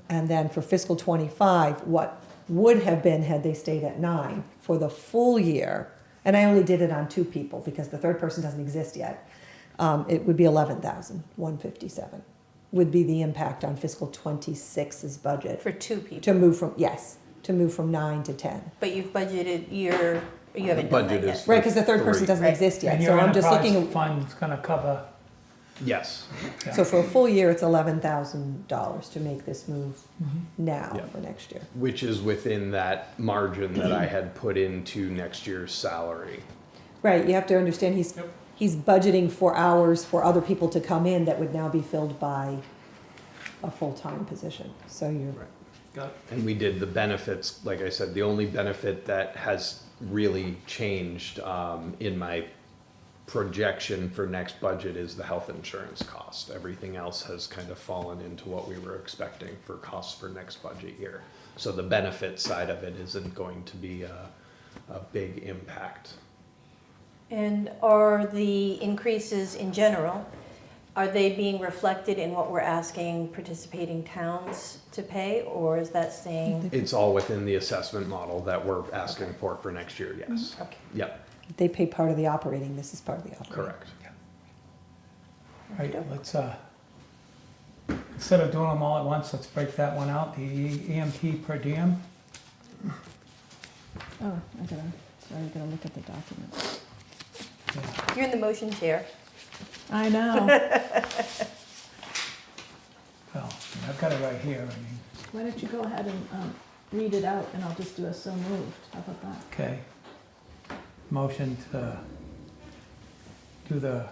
And then for fiscal '25, what would have been had they stayed at 9 for the full year, and I only did it on 2 people because the third person doesn't exist yet, it would be $11,157 would be the impact on fiscal '26's budget For 2 people? to move from 9 to 10. But you've budgeted you haven't done that budget yet? is- Right, because the third person Three. doesn't Right. exist yet, And so your I'm just enterprise looking, fund's gonna cover, yes, so for a full year, it's $11,000 to make this move now Yeah. for next year. which is within that margin that I had put into next year's salary. Right, you have to understand, he's budgeting for hours for other people to come in that would now be filled by a full-time position, so you're. Right. Got it. And we did the benefits, like I said, the only benefit that has really changed in my projection for next budget is the health insurance cost. Everything else has kind of fallen into what we were expecting for costs for next budget year. So the benefit side of it isn't going to be a big impact. And are the increases in general, are they being reflected in what we're asking participating towns to pay, or is that staying? It's all within the assessment model that we're asking for next year, yes. Okay. Yep, They pay part of the operating, this is part of the operating. correct. All right, let's, instead of doing them all at once, let's break that one out, the EMT per diem. Oh, I gotta look at the document. You're in the motion chair. I know. Well, I've got it right here, I mean, Why don't you go ahead and read it out, and I'll just do a so moved. How about that? okay. Motion to do the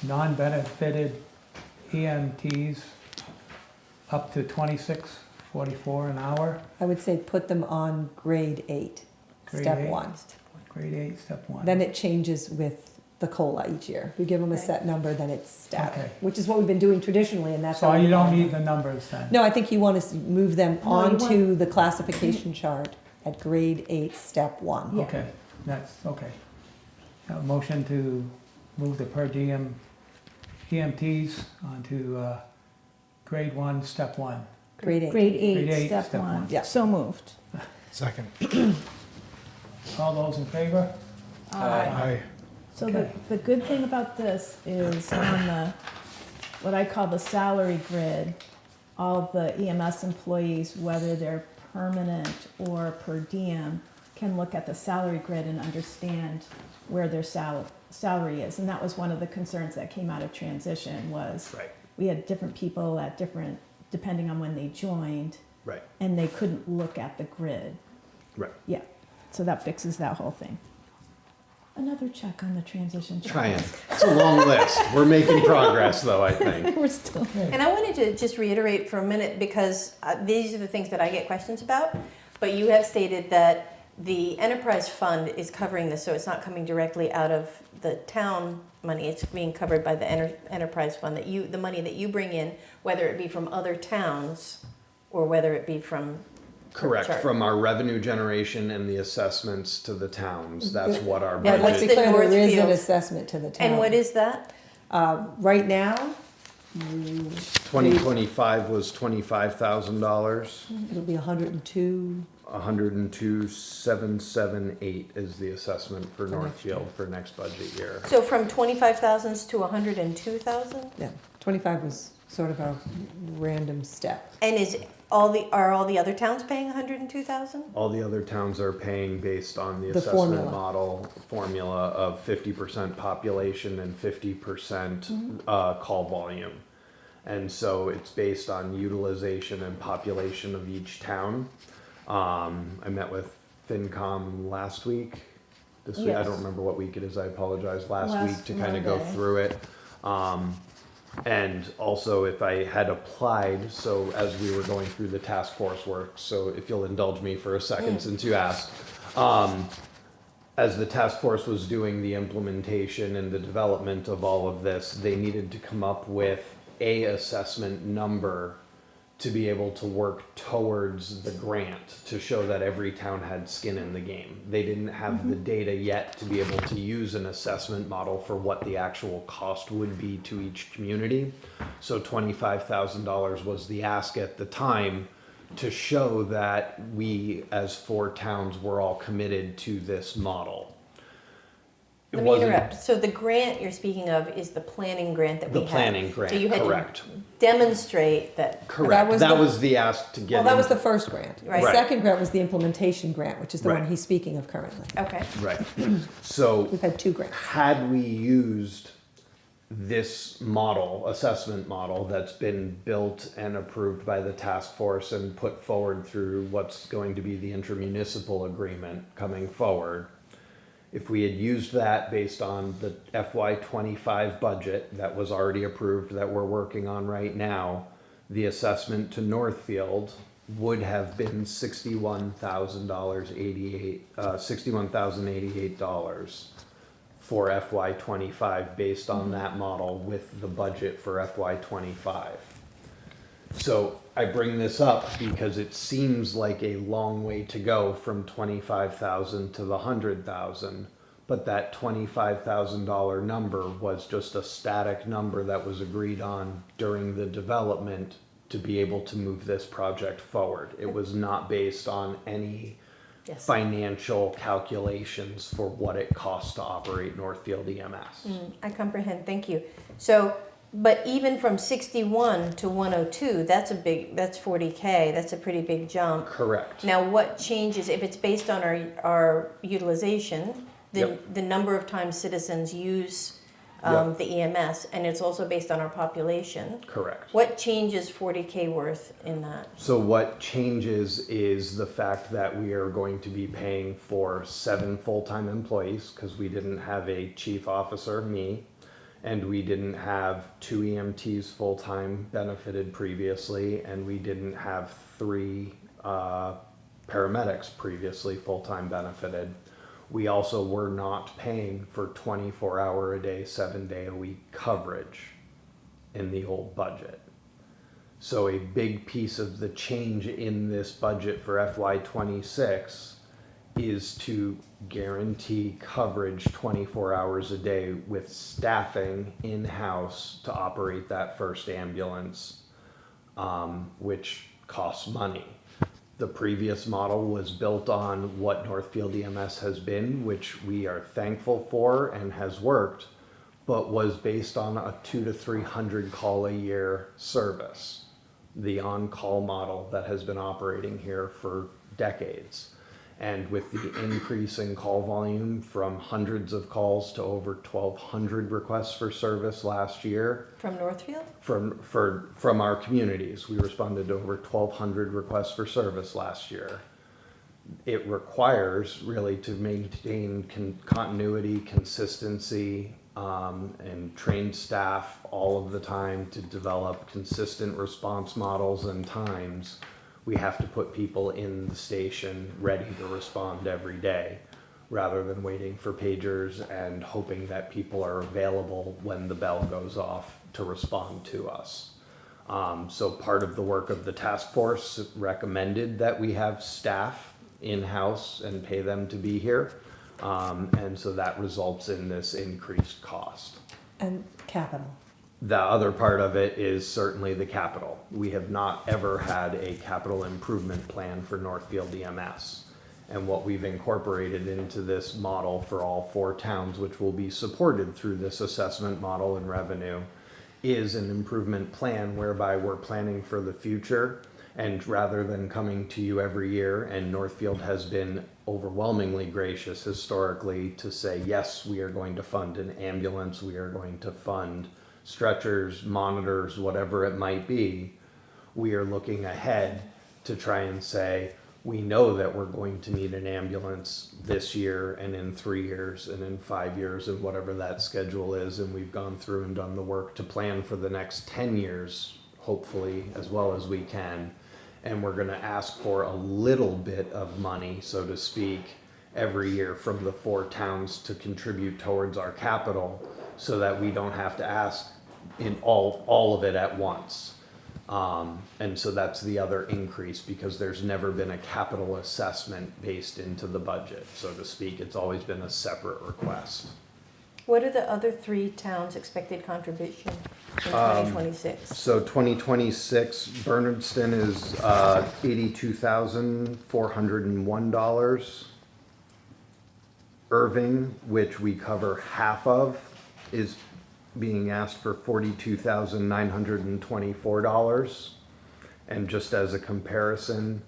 non-benefited EMTs up to $26.44 an hour, I would say put them on grade 8, Grade step 8. 1. grade 8, step 1. Then it changes with the COLA each year. We give them a Okay. set number, then it's static, Okay. which is what we've been doing traditionally, and that's So how. you we don't follow need them. the numbers then? No, I think you want to move them No, you onto the classification chart at grade 8, step 1. Yeah. Okay, that's, okay. Now, motion to move the per diem EMTs onto grade 1, step 1. Grade 8. Grade Grade 8, eight, step step 1. one. Yeah. So moved. Second. All those in favor? Aye. So Okay. the good thing about this is on the, what I call the salary grid, all the EMS employees, whether they're permanent or per diem, can look at the salary grid and understand where their salary is. And that was one of the concerns that came out of transition was Right, we had different people at different, depending on when they joined, right, and they couldn't look at the grid. right. Yeah, so that fixes that whole thing. Another check on the transition. Trying. It's a long list. We're making progress though, I think. We're still. And I wanted to just reiterate for a minute, because these are the things that I get questions about, but you have stated that the enterprise fund is covering this, so it's not coming directly out of the town money, it's being covered by the enterprise fund, that you, the money that you bring in, whether it be from other towns or whether it be from. Correct, chart. from our revenue generation and the assessments to the towns, that's what our Yeah, And let's what's be the budget. clear, there is an Northfield? assessment to the town. And what is that? Right now, 2025 was $25,000. it'll be 102. 102,778 is the assessment for Northfield for next budget year. So from 25,000 to 102,000? Yeah, 25 was sort of a random step. And are all the other towns paying 102,000? All the other towns are paying based on the The assessment formula. model formula of 50% population and 50% call volume. And so it's based on utilization and population of each town. I met with FinCom last week. This week, I Yes. don't remember what week it is, I apologize, last Last week to kind of go Monday. through it. And also if I had applied, so as we were going through the task force work, so if you'll indulge me for a second since you asked. As the task force was doing the implementation and the development of all of this, they needed to come up with a assessment number to be able to work towards the grant to show that every town had skin in the game. They didn't have the data yet to be able to use an assessment model for what the actual cost would be to each community. So $25,000 was the ask at the time to show that we as 4 towns were all committed to this model. It Let me wasn't interrupt. So the grant you're speaking of is the planning grant that we the have. planning So you grant, had correct. to demonstrate that. Correct. was That the- was the ask to get. Well, that was in- the first grant. Right. The Right. second grant was the implementation grant, which is the one Right. he's speaking of currently. Okay. Right. So We've had 2 grants. had we used this model, assessment model that's been built and approved by the task force and put forward through what's going to be the intermunicipal agreement coming forward, if we had used that based on the FY25 budget that was already approved that we're working on right now, the assessment to Northfield would have been $61,088 for FY25 based on that model with the budget for FY25. So I bring this up because it seems like a long way to go from 25,000 to the 100,000, but that $25,000 number was just a static number that was agreed on during the development to be able to move this project forward. It was not based on any Yes. financial calculations for what it costs to operate Northfield EMS. I comprehend, thank you. So, but even from 61 to 102, that's 40K, that's a pretty big jump. Correct. Now, what changes, if it's based on our utilization, the number of times citizens use the EMS, and it's also based on our population. Correct. What changes 40K worth in that? So what changes is the fact that we are going to be paying for 7 full-time employees because we didn't have a chief officer, me, and we didn't have 2 EMTs full-time benefited previously, and we didn't have 3 paramedics previously full-time benefited. We also were not paying for 24-hour-a-day, 7-day-a-week coverage in the old budget. So a big piece of the change in this budget for FY26 is to guarantee coverage 24 hours a day with staffing in-house to operate that first ambulance, which costs money. The previous model was built on what Northfield EMS has been, which we are thankful for and has worked, but was based on a 200 to 300 call a year service, the on-call model that has been operating here for decades. And with the increase in call volume from hundreds of calls to over 1,200 requests for service last year, From Northfield? from our communities, we responded to over 1,200 requests for service last year. It requires really to maintain continuity, consistency, and trained staff all of the time to develop consistent response models and times. We have to put people in the station ready to respond every day, rather than waiting for pagers and hoping that people are available when the bell goes off to respond to us. So part of the work of the task force recommended that we have staff in-house and pay them to be here. And so that results in this increased cost. And capital. The other part of it is certainly the capital. We have not ever had a capital improvement plan for Northfield EMS. And what we've incorporated into this model for all 4 towns, which will be supported through this assessment model and revenue, is an improvement plan whereby we're planning for the future. And rather than coming to you every year, and Northfield has been overwhelmingly gracious historically to say, yes, we are going to fund an ambulance, we are going to fund stretchers, monitors, whatever it might be, we are looking ahead to try and say, we know that we're going to need an ambulance this year and in 3 years and in 5 years and whatever that schedule is. And we've gone through and done the work to plan for the next 10 years, hopefully, as well as we can. And we're gonna ask for a little bit of money, so to speak, every year from the 4 towns to contribute towards our capital, so that we don't have to ask in all of it at once. And so that's the other increase, because there's never been a capital assessment based into the budget, so to speak. It's always been a separate request. What are the other 3 towns' expected contribution in 2026? So 2026, Bernardston is $82,401. Irving, which we cover half of, is being asked for $42,924. And just as a comparison,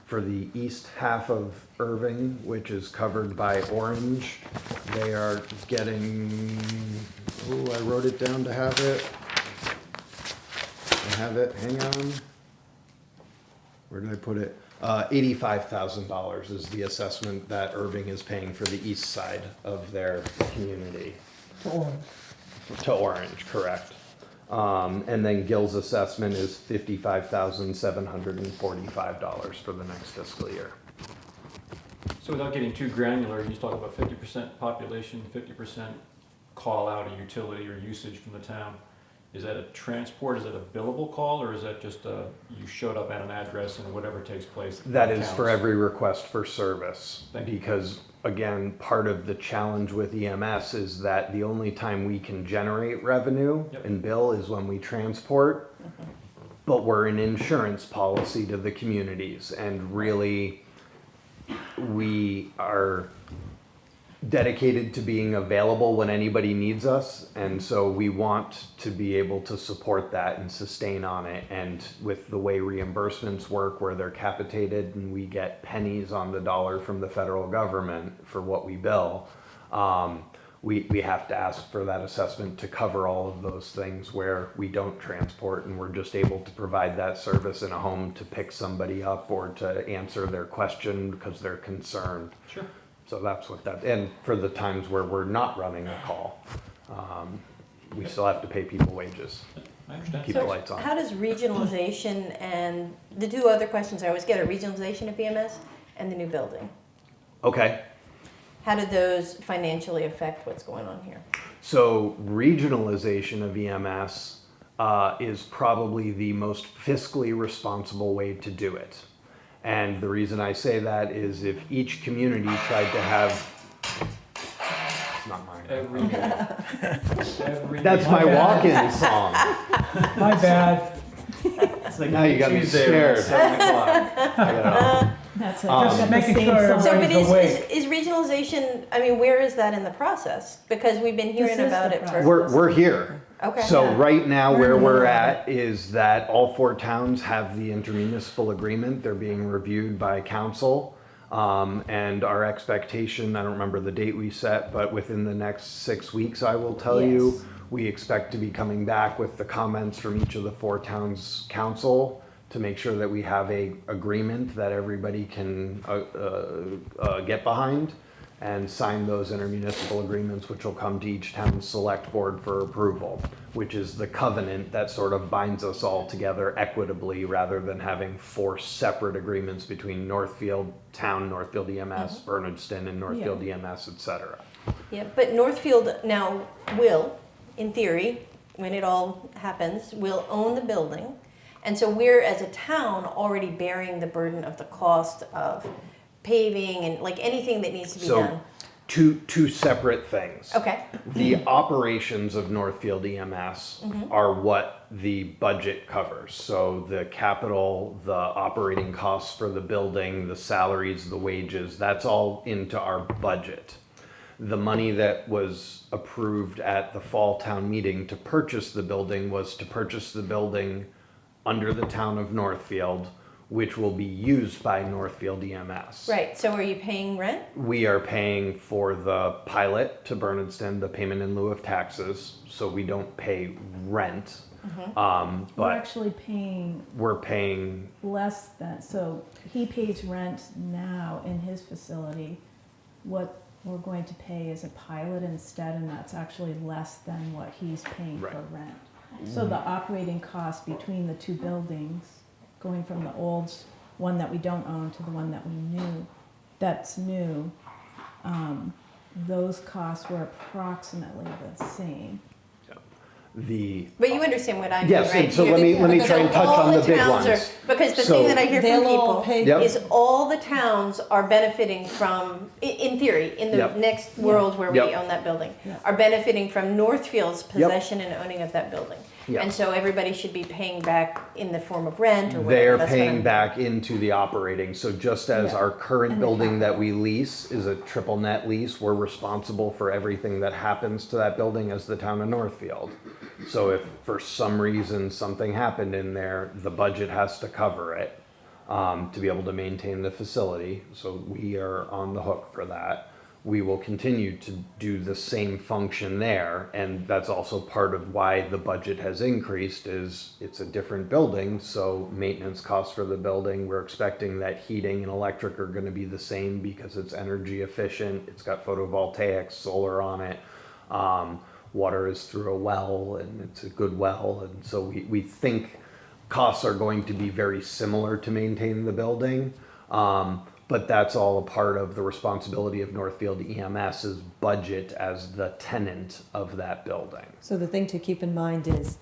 for the east half of Irving, which is covered by Orange, they are getting, oh, I wrote it down to have it. I have it, hang on. Where did I put it? $85,000 is the assessment that Irving is paying for the east side of their community. To Orange. To Orange, correct. And then Gill's assessment is $55,745 for the next fiscal year. So without getting too granular, you talk about 50% population, 50% call out of utility or usage from the town. is that a transport, is that a billable call, or is that just you showed up at an address and whatever takes place? That is counts? for every request for service. Thank you. Because again, part of the challenge with EMS is that the only time we can generate revenue Yep. and bill is when we transport. But we're an insurance policy to the communities, and really, we are dedicated to being available when anybody needs us, and so we want to be able to support that and sustain on it. And with the way reimbursements work, where they're capitated and we get pennies on the dollar from the federal government for what we bill, we have to ask for that assessment to cover all of those things where we don't transport, and we're just able to provide that service in a home to pick somebody up or to answer their question because they're concerned. Sure. So that's what that, and for the times where we're not running a call, we still have to pay people wages, I understand. keep the lights on. How does regionalization and the two other questions I always get are regionalization of EMS and the new building? Okay, How do those financially affect what's going on here? so regionalization of EMS is probably the most fiscally responsible way to do it. And the reason I say that is if each community tried to have, it's not mine. Every meeting. That's my walk-in song. My bad. It's like Now you got me Tuesday scared. around 7 o'clock. That's it. Just Got the making same sure song. So, but Everybody's awake. is regionalization, I mean, where is that in the process? Because we've been hearing This is about the it for. process. We're here. Okay. So Yeah. right now, We're in where the we're middle of at is that all 4 towns have the intermunicipal agreement. They're being reviewed by council. And our expectation, I don't remember the date we set, but within the next 6 weeks, I will tell you, Yes. we expect to be coming back with the comments from each of the 4 towns' council to make sure that we have a agreement that everybody can get behind and sign those intermunicipal agreements, which will come to each town's select board for approval, which is the covenant that sort of binds us all together equitably rather than having 4 separate agreements between Northfield Town, Northfield EMS, Bernardston, and Northfield EMS, et cetera. Yeah, but Northfield now will, in theory, when it all happens, will own the building. And so we're, as a town, already bearing the burden of the cost of paving and like anything that needs to be So done. two separate things. Okay, The operations of Northfield EMS are what the budget covers. So the capital, the operating costs for the building, the salaries, the wages, that's all into our budget. The money that was approved at the fall town meeting to purchase the building was to purchase the building under the town of Northfield, which will be used by Northfield EMS. right, so are you paying rent? We are paying for the pilot to Bernardston, the payment in lieu of taxes, so we don't pay rent. We're But actually paying we're paying, less than, so he pays rent now in his facility. What we're going to pay is a pilot instead, and that's actually less than what he's paying Right. for rent. So the operating cost between the 2 buildings, going from the old one that we don't own to the one that we knew, that's new, those costs were approximately the same. the, But you understand what I mean, Yes, right? and so let me Because try and touch all on the big towns are- ones. Because the So- thing that I hear from They'll all people pay. Yep. is all the towns are benefiting from, in theory, in the Yep. next world where we Yep. own that building, Yep. are benefiting from Northfield's possession and owning of that building. Yep. And so everybody should be paying back in the form of rent or whatever. they're That's what paying I'm- back into the operating. So just as Yeah. our current And the building that capital. we lease is a triple net lease, we're responsible for everything that happens to that building as the town of Northfield. So if for some reason something happened in there, the budget has to cover it to be able to maintain the facility. So we are on the hook for that. We will continue to do the same function there, and that's also part of why the budget has increased. Is it's a different building, so maintenance costs for the building, we're expecting that heating and electric are going to be the same because it's energy efficient. It's got photovoltaics, solar on it. Water is through a well, and it's a good well, and so we think costs are going to be very similar to maintain the building. But that's all a part of the responsibility of Northfield EMS's budget as the tenant of that building. So the thing to keep in mind is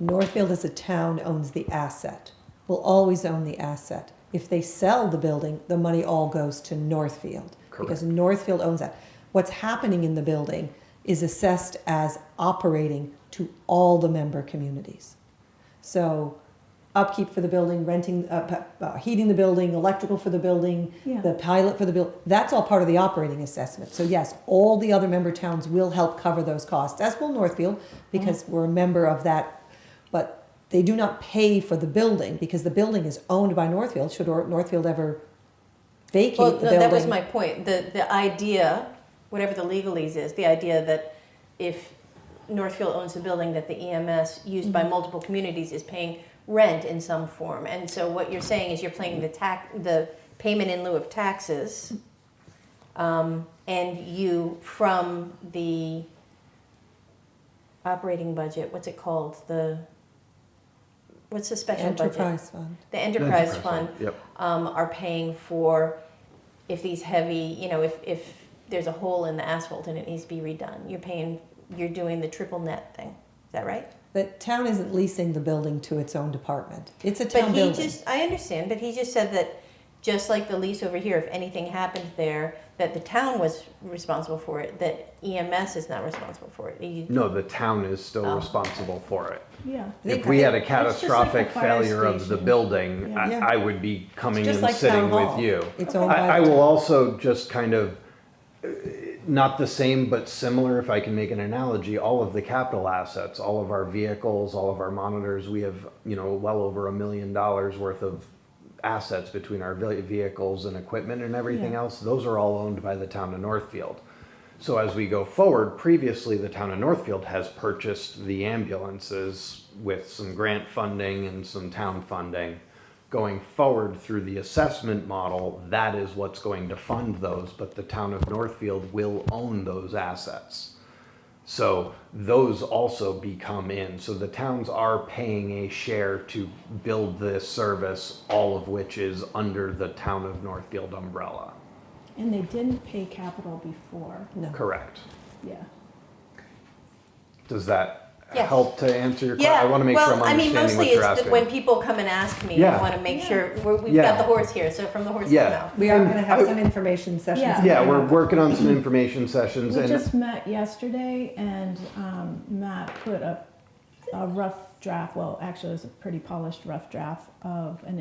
Northfield as a town owns the asset, will always own the asset. If they sell the building, the money all goes to Northfield. Because Northfield owns that. What's happening in the building is assessed as operating to all the member communities. So upkeep for the building, renting, heating the building, electrical for the building, Yeah. the pilot for the building, that's all part of the operating assessment. So yes, all the other member towns will help cover those costs, as will Northfield, because we're a member of that. But they do not pay for the building, because the building is owned by Northfield, should Northfield ever vacate Well, the no, building. that was my point. The idea, whatever the legalese is, the idea that if Northfield owns the building, that the EMS used by multiple communities is paying rent in some form. And so what you're saying is you're paying the payment in lieu of taxes, and you, from the operating budget, what's it called? What's the special budget? Enterprise fund. The enterprise fund, Yep. are paying for if these heavy, if there's a hole in the asphalt and it needs to be redone, you're doing the triple net thing. Is that right? The town isn't leasing the building to its own department. It's a town But building. I understand, but he just said that, just like the lease over here, if anything happened there, that the town was responsible for it, that EMS is not responsible for it. No, the town is still Oh. responsible for it. Yeah. If we had a It's just like catastrophic a fire failure of the station. building, Yeah. I would be coming Just and like sitting town hall. with you. It's owned by I the will town. also just kind of, not the same, but similar, if I can make an analogy, all of the capital assets, all of our vehicles, all of our monitors, we have, well over $1 million worth of assets between our vehicles and equipment and everything Yeah. else. Those are all owned by the town of Northfield. So as we go forward, previously the town of Northfield has purchased the ambulances with some grant funding and some town funding. Going forward through the assessment model, that is what's going to fund those, but the town of Northfield will own those assets. So those also become in. So the towns are paying a share to build this service, all of which is under the town of Northfield umbrella. And they didn't pay capital before. No. Correct. Yeah. Does that Yes. help to answer your question? Yeah, I want to make sure I'm well, I mean, understanding what mostly you're it's asking. when people come and ask me, Yeah. I want to make Yeah. sure, we've Yeah. got the horse here, so from the horse's Yeah. mouth. We are And gonna have I- some information sessions. Yeah. Yeah, we're working on some information sessions We and just met yesterday and Matt put a rough draft, well, actually it was a pretty polished rough draft of an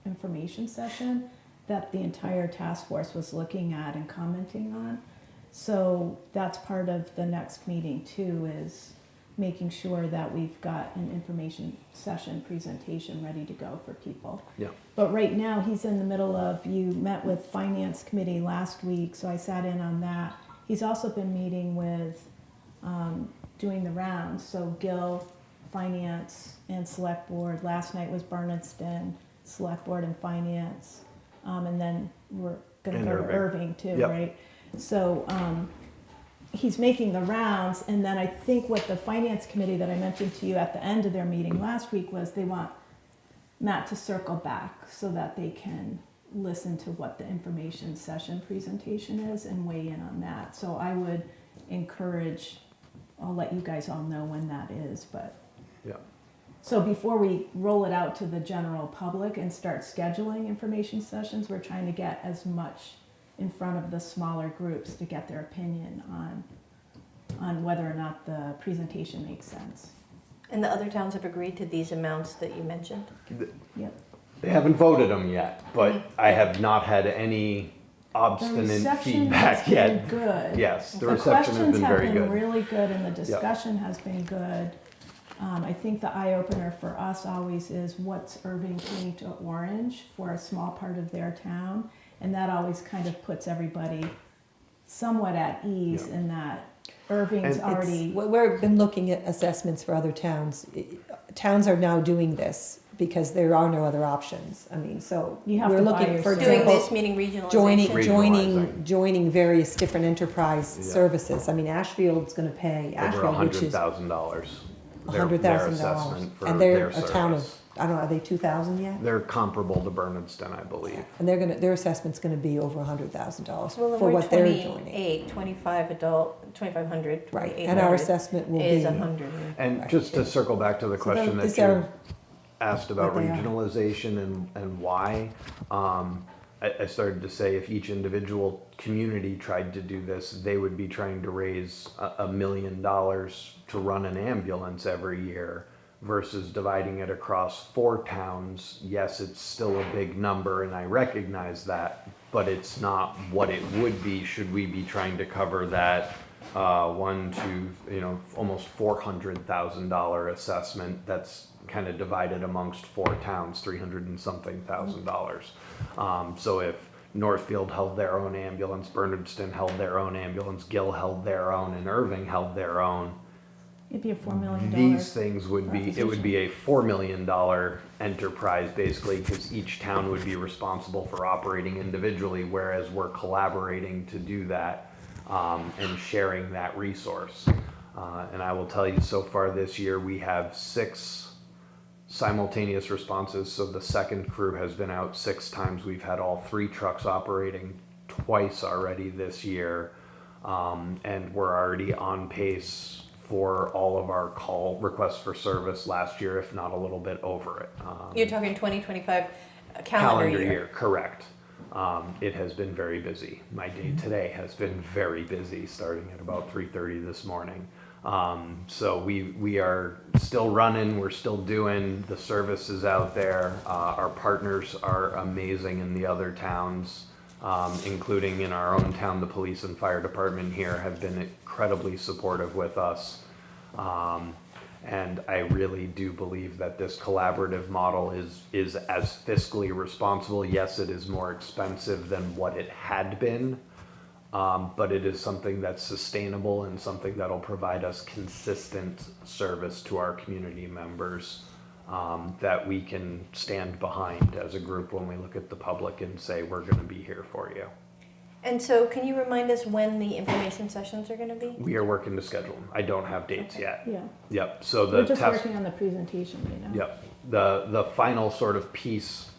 information session that the entire task force was looking at and commenting on. So that's part of the next meeting too, is making sure that we've got an information session presentation ready to go for people. Yeah. But right now, he's in the middle of, you met with finance committee last week, so I sat in on that. He's also been meeting with, doing the rounds, so Gil, finance and select board. Last night was Bernardston, select board and finance. And then we're gonna And go to Irving. Irving too, Yep. right? So, he's making the rounds, and then I think what the finance committee that I mentioned to you at the end of their meeting last week was they want Matt to circle back so that they can listen to what the information session presentation is and weigh in on that. So I would encourage, I'll let you guys all know when that is, but. Yeah. So before we roll it out to the general public and start scheduling information sessions, we're trying to get as much in front of the smaller groups to get their opinion on whether or not the presentation makes sense. And the other towns have agreed to these amounts that you mentioned? Yep. they haven't voted them yet, but I have not had any The obstinate reception feedback has been yet. good. Yes, the The reception has questions been have very been good. really good and the discussion has been good. I think the eye opener for us always is what's Irving paying to Orange for a small part of their town? And that always kind of puts everybody somewhat at ease in that Irving's And already. We've been looking at assessments for other towns. Towns are now doing this because there are no other options. I mean, so You have we're to buy looking, your for service. Doing example, this, meaning regionalization? joining various different enterprise Yeah. services. I mean, Ashfield's gonna pay, Over Ashfield, which is $100,000. $100,000. assessment for And they're their a town of service. I don't know, are they 2,000 yet? They're comparable to Bernardston, I believe. And their assessment's gonna be over $100,000 Well, then for we're what they're joining. 28, 25 adult, 2,500, Right, and our 2,800 assessment will is be. 100. And Right, just to yeah. circle back to the So question that these you are asked about what they are. regionalization and why, I started to say if each individual community tried to do this, they would be trying to raise $1 million to run an ambulance every year versus dividing it across 4 towns. Yes, it's still a big number, and I recognize that, but it's not what it would be should we be trying to cover that almost $400,000 assessment that's kind of divided amongst 4 towns, 300 and something thousand dollars. So if Northfield held their own ambulance, Bernardston held their own ambulance, Gill held their own, and Irving held their own, It'd be a $4 million. these things would be, it would be a $4 million enterprise basically, because each town would be responsible for operating individually, whereas we're collaborating to do that and sharing that resource. And I will tell you, so far this year, we have 6 simultaneous responses. So the second crew has been out 6 times. We've had all 3 trucks operating twice already this year. And we're already on pace for all of our call requests for service last year, if not a little bit over it. You're talking 2025 calendar year. Correct. It has been very busy. My day today has been very busy, starting at about 3:30 this morning. So we are still running, we're still doing the services out there. Our partners are amazing in the other towns, including in our own town. The police and fire department here have been incredibly supportive with us. And I really do believe that this collaborative model is as fiscally responsible. Yes, it is more expensive than what it had been, but it is something that's sustainable and something that'll provide us consistent service to our community members that we can stand behind as a group when we look at the public and say, we're going to be here for you. And so can you remind us when the information sessions are going to be? We are working to schedule them. I don't have dates yet. Yeah, Yep, so the we're just test. working on the presentation right now. Yep, the final sort of piece,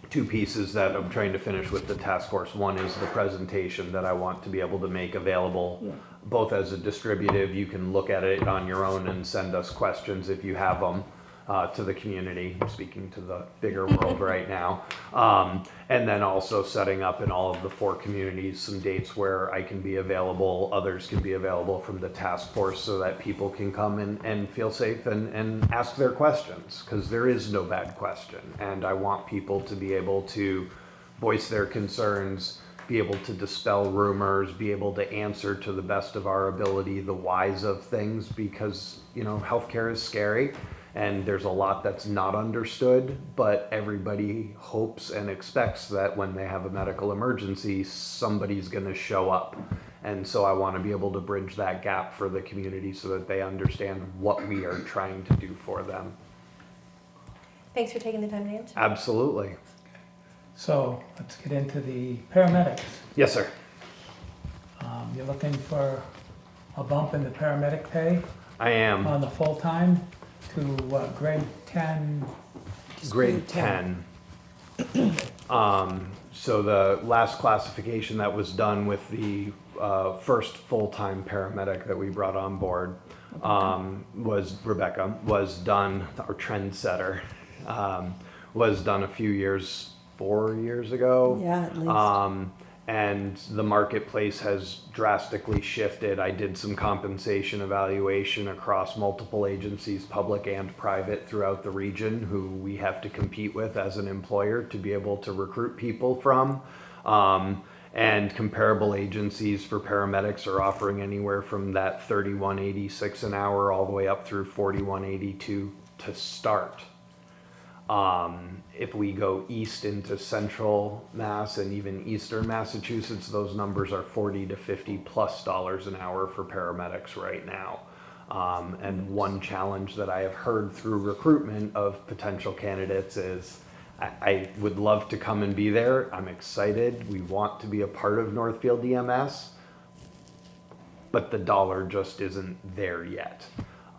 2 pieces that I'm trying to finish with the task force. One is the presentation that I want to be able to make available, Yeah. both as a distributive, you can look at it on your own and send us questions if you have them, to the community, speaking to the bigger world right now. And then also setting up in all of the 4 communities some dates where I can be available, others can be available from the task force, so that people can come and feel safe and ask their questions, because there is no bad question. And I want people to be able to voice their concerns, be able to dispel rumors, be able to answer to the best of our ability the whys of things, because, healthcare is scary. And there's a lot that's not understood, but everybody hopes and expects that when they have a medical emergency, somebody's going to show up. And so I want to be able to bridge that gap for the community so that they understand what we are trying to do for them. Thanks for taking the time to answer. Absolutely. So let's get into the paramedics. Yes, sir. You're looking for a bump in the paramedic pay I am. on the full-time to grade 10. Grade 10. So the last classification that was done with the first full-time paramedic that we brought on board was Rebecca, was done, our trendsetter, was done a few years, 4 years ago. Yeah, at least. And the marketplace has drastically shifted. I did some compensation evaluation across multiple agencies, public and private, throughout the region, who we have to compete with as an employer to be able to recruit people from. And comparable agencies for paramedics are offering anywhere from that $31.86 an hour all the way up through $41.82 to start. If we go east into central Mass and even eastern Massachusetts, those numbers are $40 to $50+ an hour for paramedics right now. And one challenge that I have heard through recruitment of potential candidates is, I would love to come and be there. I'm excited. We want to be a part of Northfield EMS, but the dollar just isn't there yet.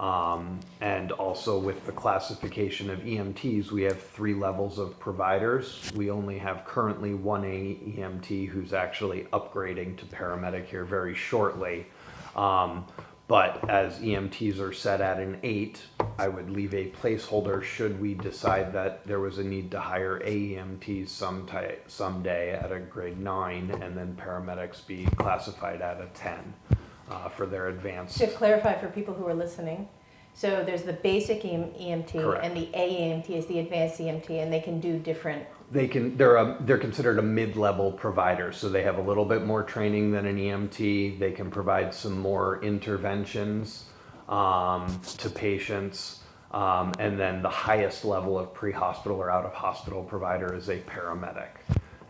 And also with the classification of EMTs, we have 3 levels of providers. We only have currently one EMT who's actually upgrading to paramedic here very shortly. But as EMTs are set at an 8, I would leave a placeholder should we decide that there was a need to hire AEMTs someday at a grade 9, and then paramedics be classified at a 10 for their advanced. To clarify for people who are listening, so there's the basic EMT Correct. and the AEMT is the advanced EMT, and they can do different. They're considered a mid-level provider, so they have a little bit more training than an EMT. They can provide some more interventions to patients, and then the highest level of pre-hospital or out-of-hospital provider is a paramedic.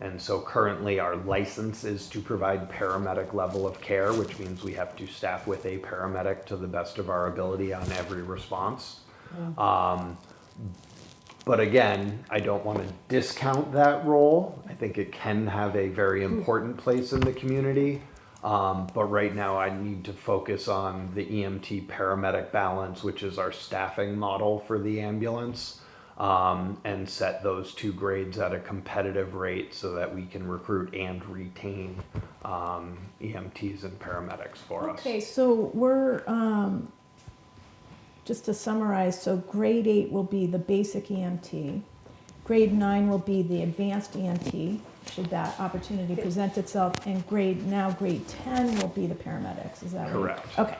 And so currently our license is to provide paramedic level of care, which means we have to staff with a paramedic to the best of our ability on every response. But again, I don't want to discount that role. I think it can have a very important place in the community. But right now I need to focus on the EMT paramedic balance, which is our staffing model for the ambulance, and set those 2 grades at a competitive rate so that we can recruit and retain EMTs and paramedics for us. Okay, so we're, just to summarize, so grade 8 will be the basic EMT. Grade 9 will be the advanced EMT, should that opportunity present itself. And grade 10 will be the paramedics, is that right? Correct. Okay,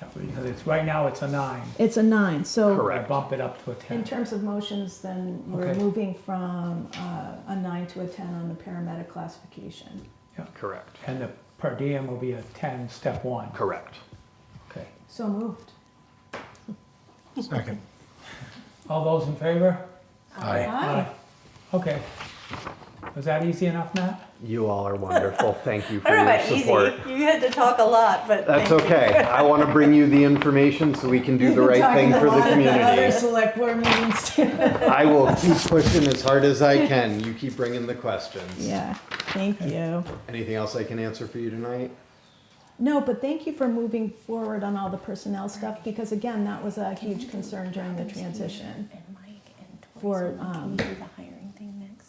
Yeah, because right now it's a 9. it's a 9, so. Correct. I bump it up to a 10. In terms of motions, then we're Okay. moving from a 9 to a 10 on the paramedic classification. Correct. And the per diem will be a 10, step 1. Correct. Okay. So moved. Second. All those in favor? Aye. Okay. Was that easy enough, Matt? You all are wonderful. Thank you for I don't know your about support. easy. You had to talk a lot, but That's thank you. okay. I want to bring you the information so we can do the right thing for the Other community. select board meetings too. I will keep pushing as hard as I can. You keep bringing the questions. Yeah, thank you. Anything else I can answer for you tonight? No, but thank you for moving forward on all the personnel stuff, because again, that was a huge concern during the transition for,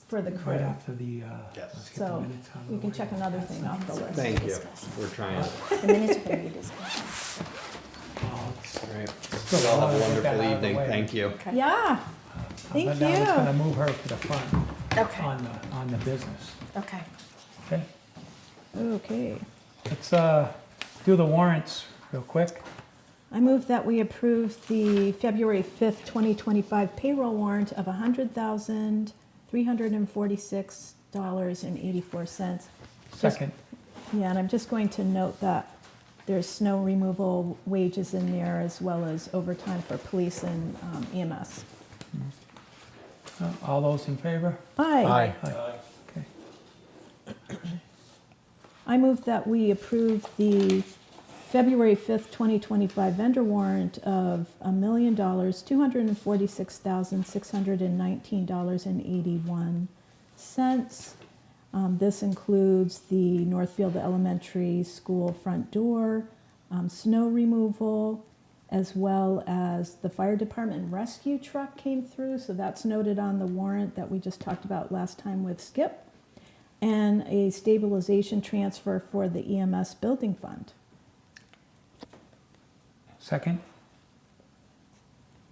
for the Right crew. after the, Yes. let's get the So minutes out of we the can way. check another thing off the list. Thank you. We're trying. The minutes are going to be discussed. Oh, it's- All right. still You all have a wanna get that wonderful out of the evening. way. Thank you. Yeah, thank But now it's you. gonna move her to the front Okay. on the business. Okay. Okay? Okay. Let's do the warrants real quick. I move that we approve the February 5th, 2025 payroll warrant of $100,346.84. Second. Yeah, and I'm just going to note that there's snow removal wages in there as well as overtime for police and EMS. All those in favor? Aye. Okay. I move that we approve the February 5th, 2025 vendor warrant of $1,246,619.81. This includes the Northfield Elementary School front door, snow removal, as well as the fire department rescue truck came through, so that's noted on the warrant that we just talked about last time with Skip, and a stabilization transfer for the EMS building fund. Second?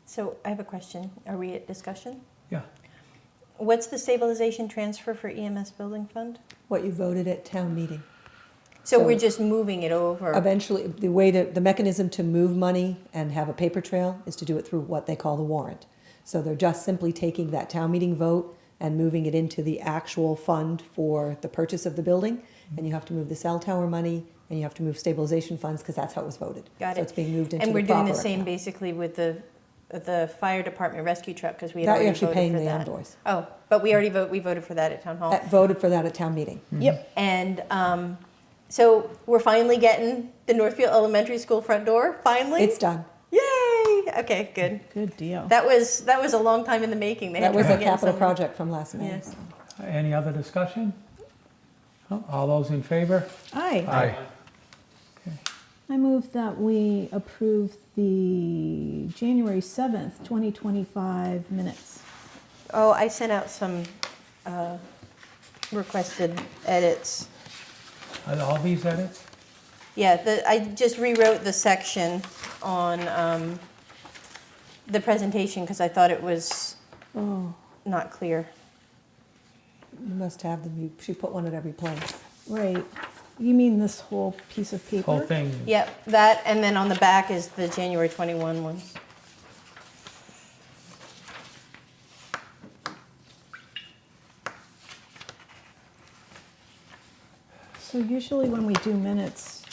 So I have a question. Are we at discussion? Yeah. What's the stabilization transfer for EMS building fund? What you voted at town meeting. So So- we're just moving it over. Eventually, the mechanism to move money and have a paper trail is to do it through what they call the warrant. So they're just simply taking that town meeting vote and moving it into the actual fund for the purchase of the building. And you have to move the cell tower money, and you have to move stabilization funds, because that's how it was voted. Got So it. it's being moved into And the we're doing proper the same account. basically with the fire department rescue truck, because we had That already you're actually voted paying for the that. invoice. Oh, but we voted for that at town hall. Voted for that at town meeting. Yep. And so we're finally getting the Northfield Elementary School front door, finally? It's done. Yay! Okay, good. Good deal. That was a long time in the making. They had That was a trouble getting capital some- project from last May. Yes. Any other discussion? No? All those in favor? Aye. Aye. I move that we approve the January 7th, 2025 minutes. Oh, I sent out some requested edits. Are all these edits? Yeah, I just rewrote the section on the presentation because I thought it was Oh, not clear. You must have them, she put one at every place. right. You mean this whole piece of paper? Whole thing? Yep, that, and then on the back is the January 21 ones. So usually when we do minutes,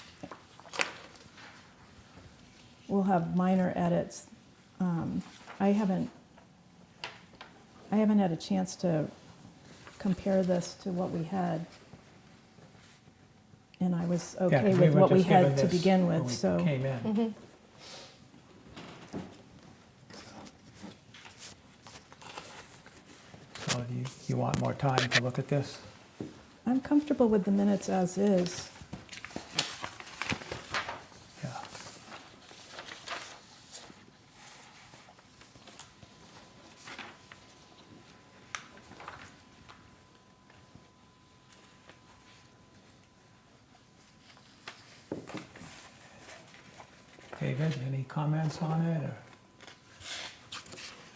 we'll have minor edits. I haven't had a chance to compare this to what we had. And I was Yeah, okay 'cause with were what we just given had to this begin when with, we so. Came in. Mhm. So do you want more time to look at this? I'm comfortable with the minutes as is. Yeah. David, any comments on it, or?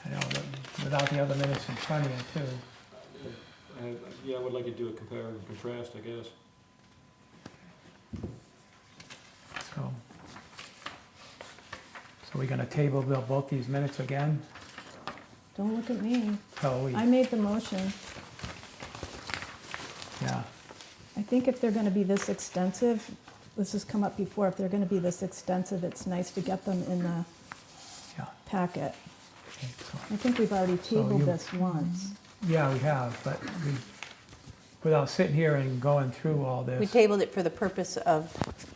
I know that without the other minutes in front of you too. Yeah, I would like to do a compare and contrast, I guess. So we're gonna table both these minutes again? Don't look at me. So we, I made the motion. yeah, I think if they're gonna be this extensive, this has come up before, if they're gonna be this extensive, it's nice to get them in the yeah. packet. Okay, so- I think we've already tabled you- this once. Yeah, we have, but without sitting here and going through all We this. tabled it for the purpose of,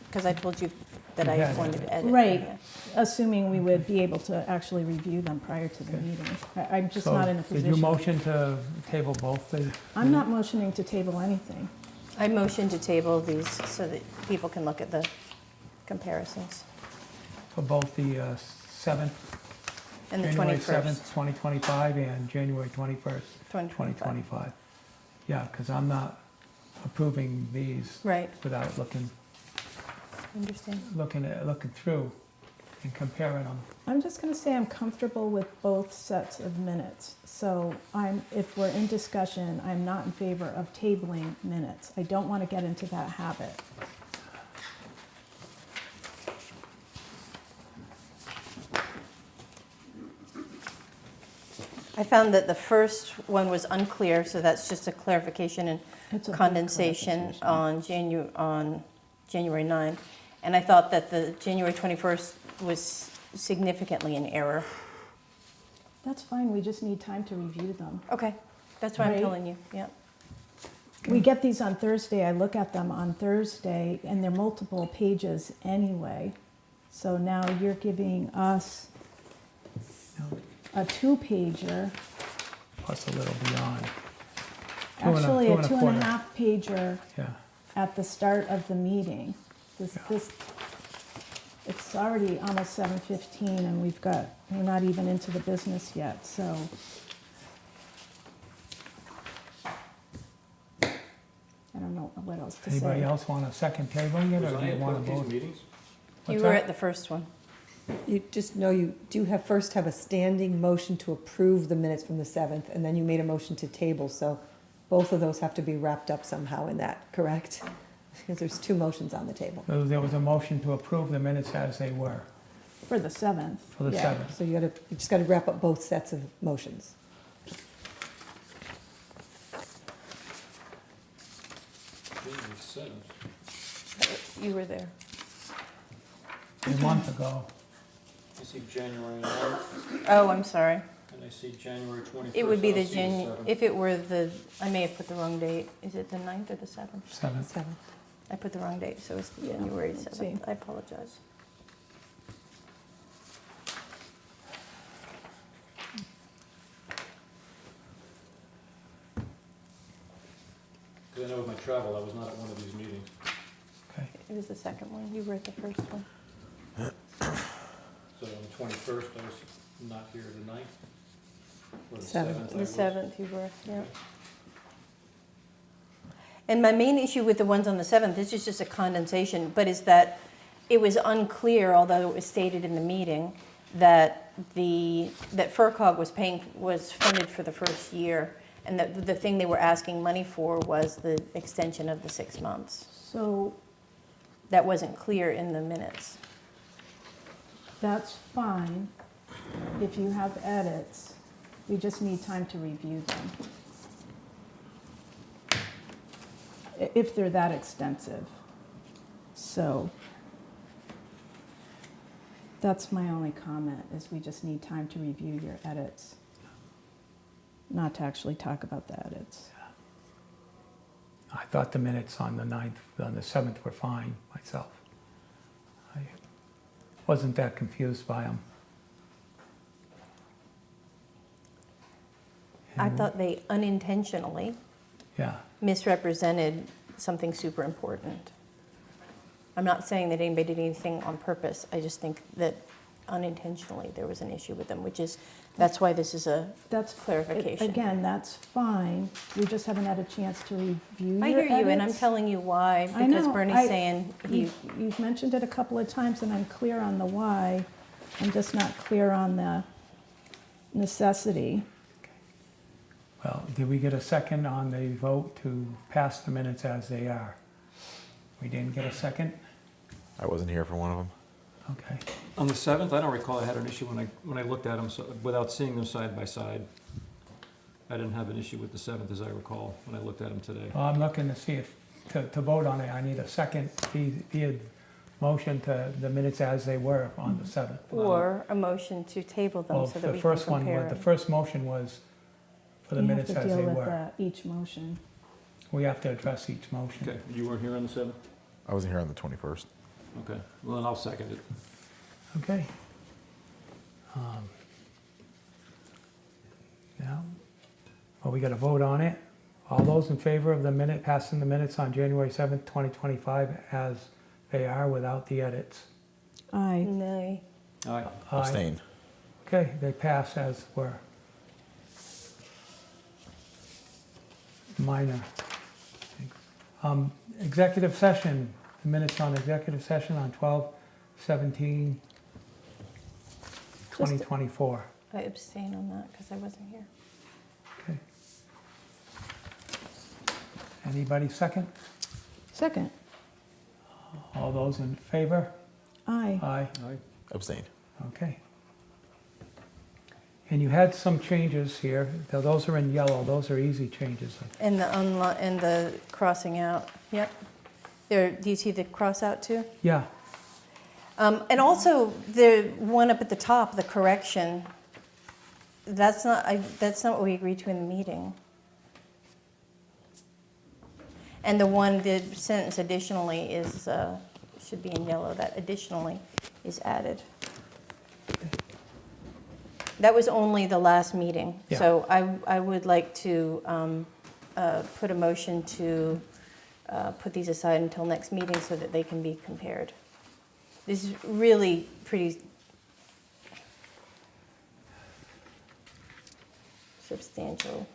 because I told you that You I had wanted it. to edit. Right. yeah. Assuming we would be able to actually review them prior to the Okay. meeting. I'm just So not in a Did position. you motion to table both the? I'm not motioning to table anything. I motioned to table these so that people can look at the comparisons. For both the 7th, And the January 21st. 7th, 2025, and January 21st, 2025. 2025. Yeah, because I'm not approving these Right, without looking through and comparing them. I'm just gonna say I'm comfortable with both sets of minutes. So if we're in discussion, I'm not in favor of tabling minutes. I don't want to get into that habit. I found that the first one was unclear, so that's just a clarification and It's a big condensation on January 9. And I thought that the January 21st was significantly in error. That's fine, we just need time to review them. Okay, that's what I'm Right. telling you, yeah. We get these on Thursday, I look at them on Thursday, and they're multiple pages anyway. So now you're giving us a two-pager, Plus a little beyond. actually a two and quarter. a half pager Yeah, at the start of the meeting. It's already almost 7:15 and we're not even into the business yet, so. I don't know what else to say. anybody else want a second tabling it, Was or I do you at want both to these vote? meetings? You What's were that? at the first one. You just know you do have, first have a standing motion to approve the minutes from the 7th, and then you made a motion to table, so both of those have to be wrapped up somehow in that, correct? Because there's two motions on the table. So there was a motion to approve the minutes as they were For the 7th. for the Yeah, 7th. so you just gotta wrap up both sets of motions. January 7th. You were there. A month ago. I see January 9th, Oh, I'm sorry. and I see January 21st. It would be I the don't see 7th. if it were I may have put the wrong date. Is it the 9th or the 7th? 7th. 7th. I put the wrong date, so it's January let's 7th. see. I apologize. Because I know with my travel, I was not at one of these meetings. Okay. It was the second one. You were at the first one. So on the 21st, I was not here the 9th? Or the Seventh. 7th? I The was? 7th you were, yeah. And my main issue with the ones on the 7th, this is just a condensation, but is that it was unclear, although it was stated in the meeting, that that FERCog was funded for the first year, and that the thing they were asking money for was the extension of the 6 months. So That wasn't clear in the minutes. that's fine. If you have edits, we just need time to review them. If they're that extensive. So that's my only comment, is we just need time to review your edits. Not to actually talk about the edits. I thought the minutes on the 9th, on the 7th were fine myself. I wasn't that confused by them. I thought they unintentionally Yeah, misrepresented something super important. I'm not saying that anybody did anything on purpose. I just think that unintentionally there was an issue with them, which is, that's why this is a That's clarification. Again, that's fine. We just haven't had a chance to review your I hear you, and I'm edits. telling you why, I because know, Bernie's saying You've mentioned it a couple of times, and I'm clear on the why. I'm just not clear on the necessity. well, did we get a second on the vote to pass the minutes as they are? We didn't get a second? I wasn't here for one of them. Okay. On the 7th, I don't recall I had an issue when I looked at them, so, without seeing them side by side. I didn't have an issue with the 7th, as I recall, when I looked at them today. Well, I'm looking to see if, to vote on it, I need a second via motion to the minutes as they were on the 7th. or a motion to table them Well, so that the we can first one, compare the it. first motion was for the minutes as they You have to deal were. with each motion. We have to address each motion. Okay, you weren't here on the 7th? I wasn't here on the 21st. Okay, well, then I'll second it. Okay. Now, well, we got to vote on it. All those in favor of the minute, passing the minutes on January 7th, 2025 as they are without the edits? Aye. Nay. Aye. Aye. Abstain. Okay, they pass as were. Minor. Executive session, the minutes on executive session on 12/17/2024. I abstain on that because I wasn't here. Okay. Anybody second? Second. All those in favor? Aye. Aye. Aye. Abstain. Okay. And you had some changes here. Those are in yellow. Those are easy changes. And the crossing out, yep. There, do you see the cross out too? Yeah. And also, the one up at the top, the correction, that's not what we agreed to in the meeting. And the sentence additionally is, should be in yellow, that additionally is added. That was only the last meeting. Yeah. So I would like to put a motion to put these aside until next meeting so that they can be compared. This is really pretty substantial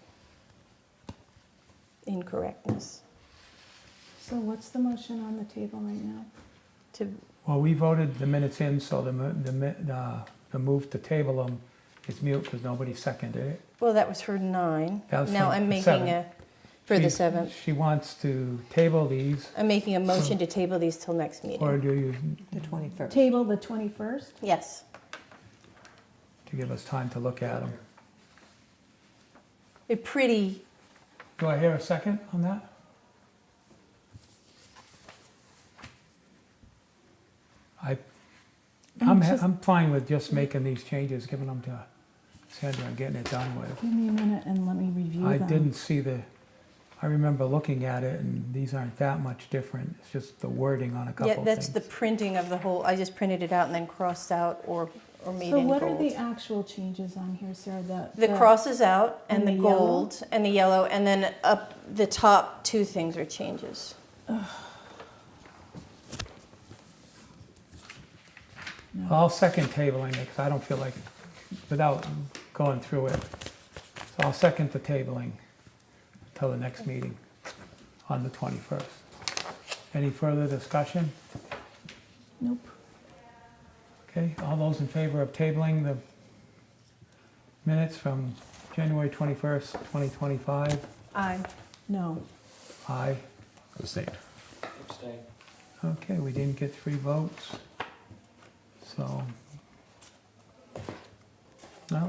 incorrectness. So what's the motion on the table right now? Well, we voted the minutes in, so the move to table them is mute because nobody seconded it. Well, that was for 9. That was Now for I'm the making 7th. for the She's- 7th. She wants to table these, I'm making a motion to table these till next or meeting. do you, The 21st. Table the 21st? Yes. to give us time to look at them? They're pretty, Do I hear a second on that? I'm fine with just making these changes, giving them to Sandra and getting it done with. Give me a minute and let me review I them. didn't see I remember looking at it and these aren't that much different. It's just the wording on a couple yeah, of that's things. the printing of the whole, I just printed it out and then crossed out or made So in what are gold. the actual changes on here, Sarah? The cross is out and and the the yellow? gold and the yellow, and then up the top 2 things are changes. No. I'll second tabling it, because I don't feel like, without going through it. So I'll second the tabling until the next meeting on the 21st. Any further discussion? Nope. Okay, all those in favor of tabling the minutes from January 21st, 2025? Aye. No. Aye. Abstained. Abstain. Okay, we didn't get 3 votes. So, now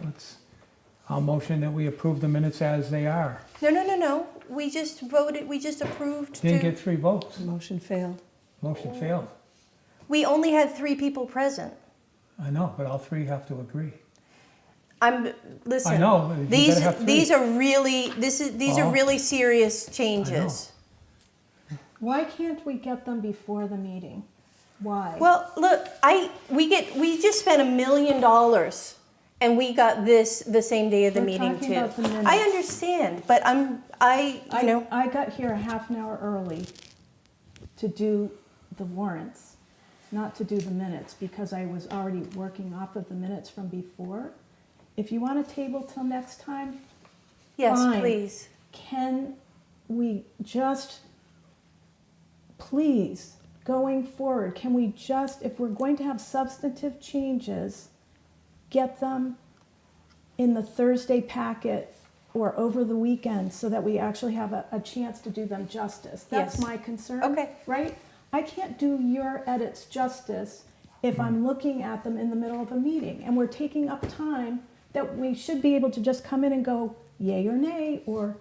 I'll motion that we approve the minutes as they are. No. We just voted, we just approved Didn't to, get 3 votes. Motion failed. Motion failed. we only had 3 people present. I know, but all 3 have to agree. Listen. I know, but you These, better have 3. these are really, these are Oh. really serious changes. Why can't we get them before the meeting? Why? Well, look, we just spent $1 million and we got this the same day of the We're meeting talking too. about the minutes. I understand, but I got here a half an hour early to do the warrants, not to do the minutes, because I was already working off of the minutes from before. If you want to table till next time, yes, fine. please. Can we just, please, going forward, can we just, if we're going to have substantive changes, get them in the Thursday packet or over the weekend so that we actually have a chance to do them justice? That's Yes. my concern. Okay. Right? I can't do your edits justice if I'm looking at them in the middle of a meeting and we're taking up time that we should be able to just come in and go yay or nay, or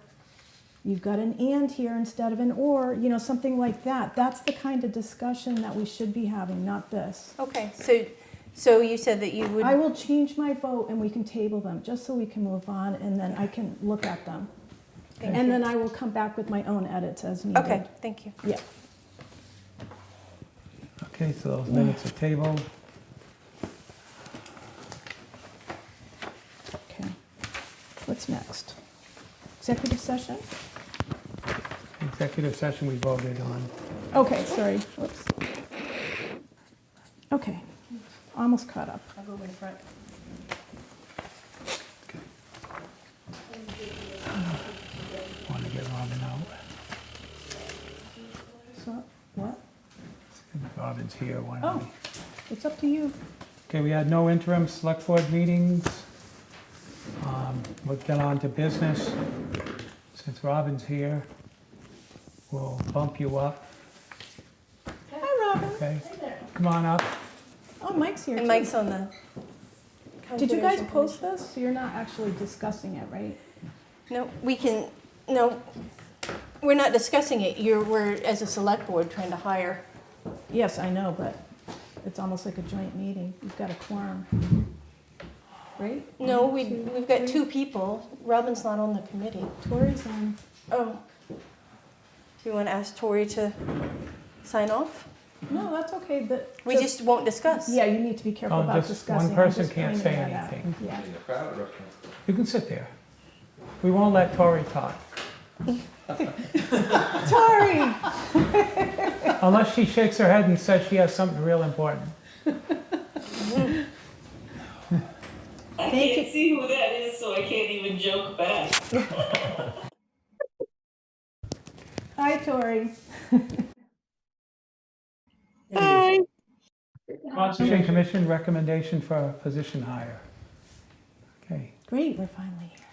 you've got an and here instead of an or, you know, something like that. That's the kind of discussion that we should be having, not this. Okay, so you said that you would. I will change my vote and we can table them, just so we can move on, and then I can look at them. Thank And you. then I will come back with my own edits as needed. Okay, thank you. Yeah. Okay, so those minutes are tabled. Okay. What's next? Executive session? Executive session we voted on. Okay, sorry. Whoops. Okay, almost caught up. I'll go in front. Want to get Robin out. So, what? Robin's here, why Oh, don't we? it's up to you. Okay, we had no interim select board meetings. We'll get on to business. Since Robin's here, we'll bump you up, Hi, Robin. okay? Come on up. Oh, Mike's here And too. Mike's on the. Did you guys Conservation post this? So you're not actually discussing it, right? No, no, we're not discussing it. We're, as a select board, trying to hire. Yes, I know, but it's almost like a joint meeting. You've got a quorum. Right? No, One, two, we've got three. 2 people. Robin's not on the committee. Tori's on. Oh. Do you want to ask Tori to sign off? No, that's okay, but. We just won't discuss. Yeah, you need to be careful Oh, about just discussing. one I'm person just can't pointing say that out. anything. Yeah. In the crowd or up You can sit there. We won't let Tori talk. Tori! Unless she shakes her head and says she has something real important. I can't see who that is, so I can't even joke back. Hi, Tori. Hi. Conservation Commission recommendation for position hire. Okay, Great, we're finally here.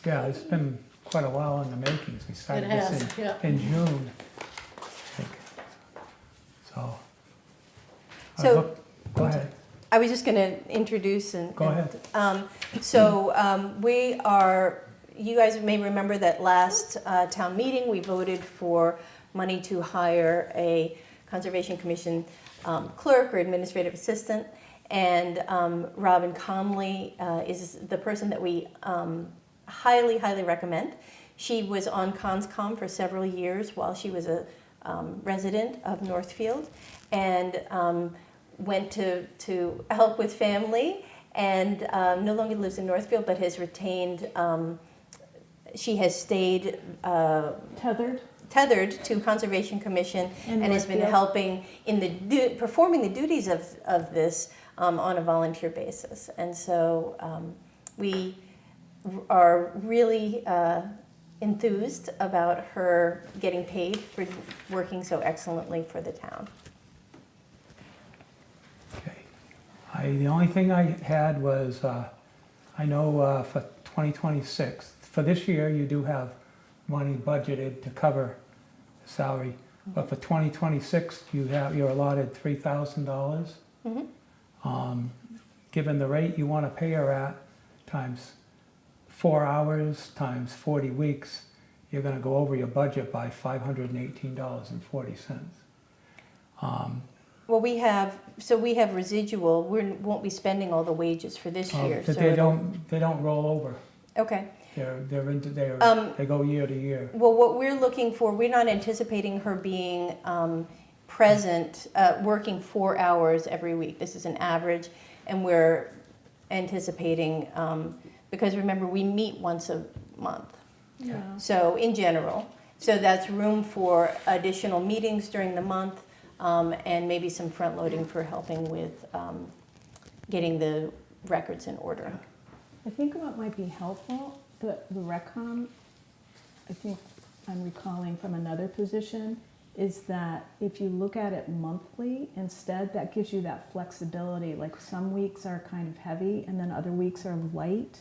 yeah, it's been quite a while in the makings. We started It this has, yeah. in June, I think. So. So- Go ahead, I was just going to introduce and. go ahead. We are, you guys may remember that last town meeting, we voted for money to hire a Conservation Commission clerk or administrative assistant. And Robin Conley is the person that we highly, highly recommend. She was on ConsCom for several years while she was a resident of Northfield, and went to help with family, and no longer lives in Northfield, but has retained, she has stayed Tethered? tethered to Conservation Commission and has been Northfield. helping in performing the duties of this on a volunteer basis. And so we are really enthused about her getting paid for working so excellently for the town. Okay. The only thing I had was, I know for 2026, for this year, you do have money budgeted to cover the salary, but for 2026, you're allotted $3,000. Mhm. Given the rate you want to pay her at, times 4 hours, times 40 weeks, you're going to go over your budget by $518.40. Well, we have residual. We won't be spending all the wages for this year. But so they don't roll over. Okay. They go year to year. Well, what we're looking for, we're not anticipating her being present, working 4 hours every week. This is an average, and we're anticipating, because remember, we meet once a month. Yeah. So in general, so that's room for additional meetings during the month, and maybe some front loading for helping with getting the records in order. I think what might be helpful, the RecCom, I think I'm recalling from another position, is that if you look at it monthly instead, that gives you that flexibility. Like some weeks are kind of heavy and then other weeks are light.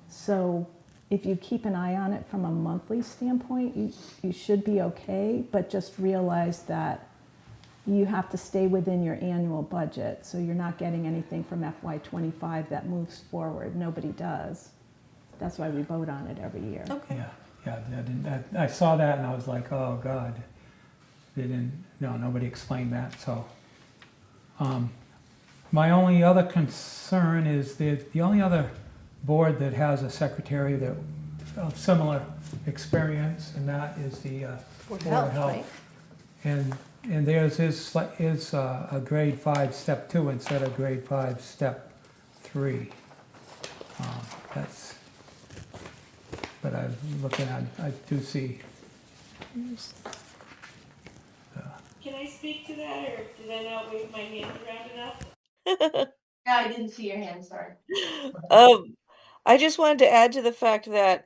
So if you keep an eye on it from a monthly standpoint, you should be okay, but just realize that you have to stay within your annual budget. So you're not getting anything from FY25 that moves forward. Nobody does. That's why we vote on it every year. Okay. I saw that and I was like, oh God. Nobody explained that, so. My only other concern is the only other board that has a secretary that of similar experience, and that is the Board of Health, right? And theirs is a grade 5 step 2 instead of grade 5 step 3. But I'm looking at, I do see. Can I speak to that, or did I not wave my hand around enough? I didn't see your hand, sorry. I just wanted to add to the fact that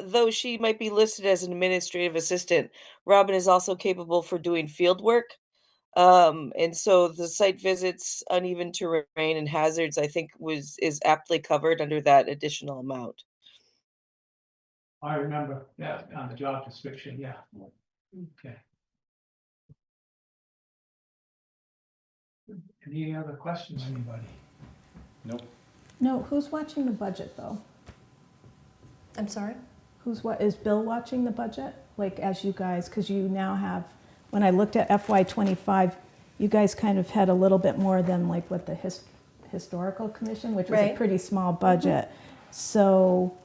though she might be listed as an administrative assistant, Robin is also capable for doing field work. And so the site visits, uneven terrain, and hazards, I think, is aptly covered under that additional amount. I remember that on the job description, yeah. Okay. Any other questions, anybody? Nope. No, who's watching the budget though? I'm sorry? Is Bill watching the budget? Like as you guys, because you now have, when I looked at FY25, you guys kind of had a little bit more than like what the historical commission, which was a Right. pretty small budget. So,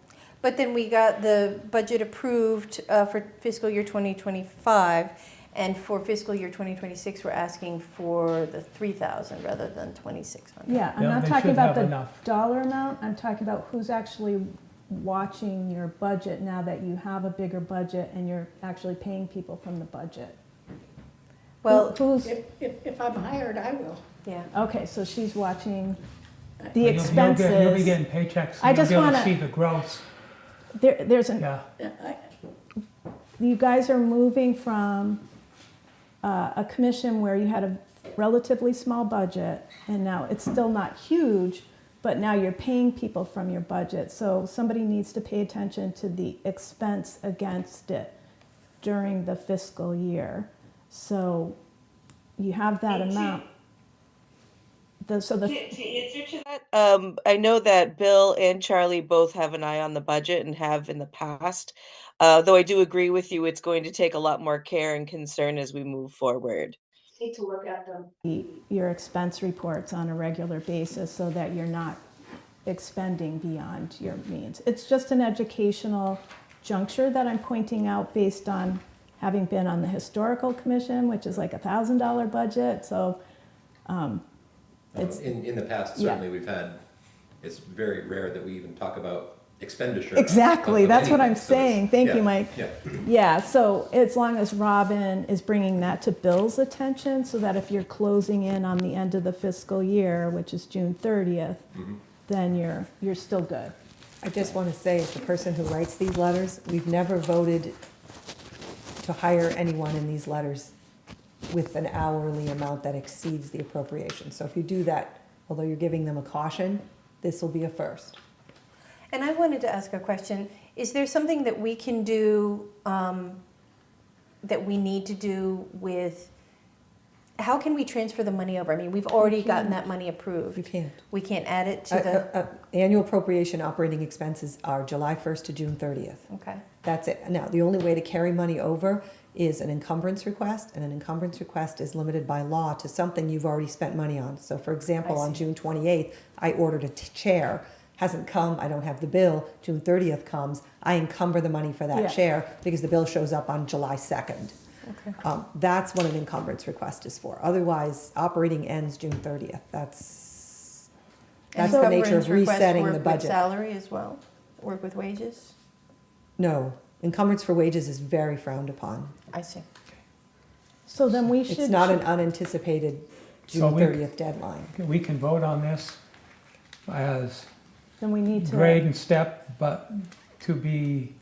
But then we got the budget approved for fiscal year 2025, and for fiscal year 2026, we're asking for the 3,000 rather than 2,600. yeah, I'm Yeah, not they talking should about have the enough. dollar amount, I'm talking about who's actually watching your budget now that you have a bigger budget and you're actually paying people from the budget. Well, Who's, If I'm hired, I will. yeah. okay, so she's watching the You'll be expenses. getting paychecks, I and you'll just be able to wanna- see the gross, There's an, yeah. you guys are moving from a commission where you had a relatively small budget, and now it's still not huge, but now you're paying people from your budget. So somebody needs to pay attention to the expense against it during the fiscal year. So you have that And amount. To answer to that, I know that Bill and Charlie both have an eye on the budget and have in the past. Though I do agree with you, it's going to take a lot more care and concern as we move forward. Need to look at your expense reports on a regular basis so that you're not expending beyond your means. It's just an educational juncture that I'm pointing out based on having been on the historical commission, which is like $1,000 budget. So it's In the past, Yeah. certainly we've had, it's very rare that we even talk about expenditure. Exactly, of that's what I'm anything. So it's- saying. Thank you, yeah, Mike. Yeah. Yeah, so as long as Robin is bringing that to Bill's attention, so that if you're closing in on the end of the fiscal year, which is June 30th, Mhm. then you're still good. I just want to say, as the person who writes these letters, we've never voted to hire anyone in these letters with an hourly amount that exceeds the appropriation. So if you do that, although you're giving them a caution, this will be a first. And I wanted to ask a question. Is there something that we can do, that we need to do with, how can we transfer the money over? I mean, we've already gotten that money approved. You can't. We can't add it to the, Annual appropriation operating expenses are July 1st to June 30th. okay. That's it. Now, the only way to carry money over is an encumbrance request, and an encumbrance request is limited by law to something you've already spent money on. So for example, I on see. June 28th, I ordered a chair, hasn't come, I don't have the bill, June 30th comes, I encumber the money for Yeah. that chair because the bill shows up on July 2nd. Okay. That's what an encumbrance request is for. Otherwise, operating ends June 30th. That's the nature of Encumbrance requests resetting the work with budget. salary as well? Work with wages? No, encumbrance for wages is very frowned upon. I see. So then we should. It's not an unanticipated So June we- 30th deadline. We can vote on this as Then we need to. grade and step, but to be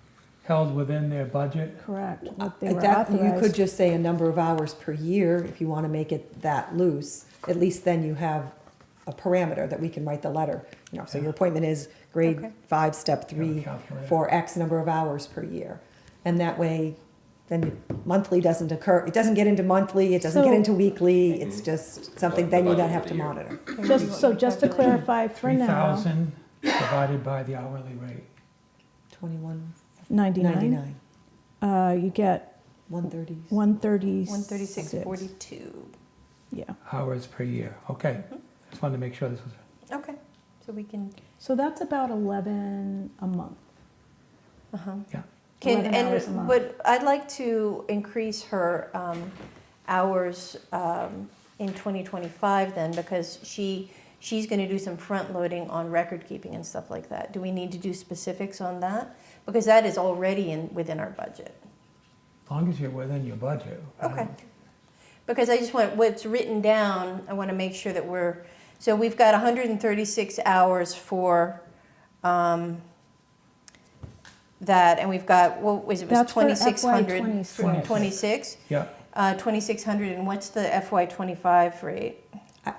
held within their budget. Correct, what they were That, you could authorized. just say a number of hours per year, if you want to make it that loose. At least then you have a parameter that we can write the letter. You know, so your appointment is grade Okay. 5, step 3, Calculate it. for X number of hours per year. And that way, then monthly doesn't occur, it doesn't get into monthly, it doesn't get So- into weekly, it's just something then you The don't budget have for to the year. monitor. Just to clarify for now, 3,000 divided by the hourly rate. 21.99, 99, you get 130. 136. 136.42. Yeah, Hours per year, okay. Just wanted to make sure this was, Okay, so we can, so that's about 11 a month. uh-huh. yeah. Can, 11 hours a and month. would, I'd like to increase her hours in 2025 then, because she's going to do some front loading on record keeping and stuff like that. Do we need to do specifics on that? Because that is already within our budget. As long as you're within your budget. I Okay. don't- Because I just want, what's written down, I want to make sure that so we've got 136 hours for that, and we've got, what was it, was That's for 2,600? FY26. 26? Yeah, 2,600, and what's the FY25 rate?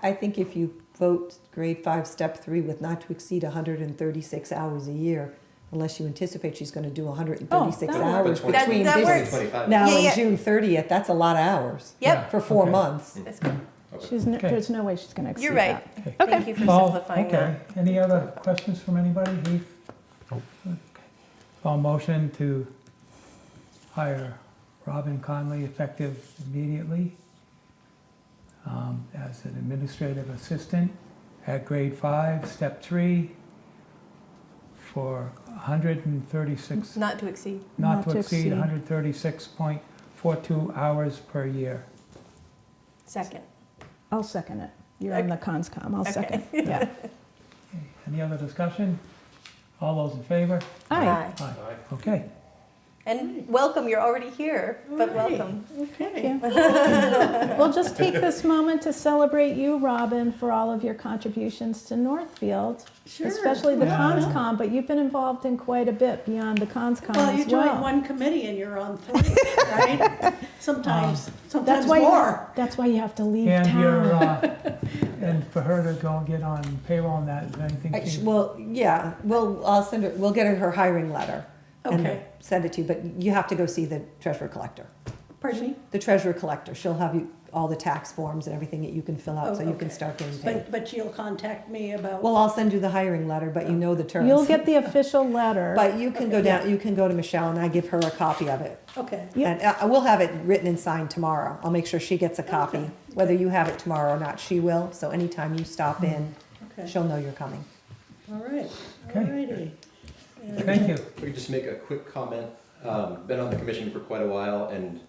I think if you vote grade 5, step 3 with not to exceed 136 hours a year, unless you anticipate she's going to do 136 Oh, that hours works. between That this works. 25. now Yeah, and yeah. June 30th, that's a lot of hours Yep, for 4 Okay. months. that's good. Okay. There's no way she's going to exceed You're right. that. okay. Thank you for Paul, simplifying okay. that. Any other questions from anybody? Heath? Okay. All motion to hire Robin Conley effective immediately as an administrative assistant at grade 5, step 3 for 136, Not to exceed. not to exceed 136.42 hours per year. Second. I'll second it. You're on the conscom, I'll Okay. second. Yeah. Any other discussion? All those in favor? Aye. Aye. Okay. And welcome, you're already here, but welcome. Thank you. We'll just take this moment to celebrate you, Robin, for all of your contributions to Northfield, especially the Yeah. conscom, but you've been involved in quite a bit beyond the conscom Well, you as well. join one committee and you're on 3, right? Sometimes That's why more. That's why you have to leave And you're, town. and for her to go and get on payroll and that, is there anything she? Well, yeah, I'll send her, we'll get her hiring letter and Okay. send it to you, but you have to go see the treasurer collector. Pardon me? The treasurer collector, she'll have you, all the tax forms and everything that you can fill out, so you can okay. start getting paid. But you'll contact me about. Well, I'll send you the hiring letter, but you know the terms. You'll get the official letter. But you can go down, you can go to Michelle and I give her a copy of it. Okay. Yep. And I will have it written and signed tomorrow. I'll make sure she gets a copy. Okay. Whether you have it tomorrow or not, she will. So anytime you stop in, Okay. she'll know you're coming. All right. Okay. All righty. Thank you. If we could just make a quick comment. Been on the commission for quite a while and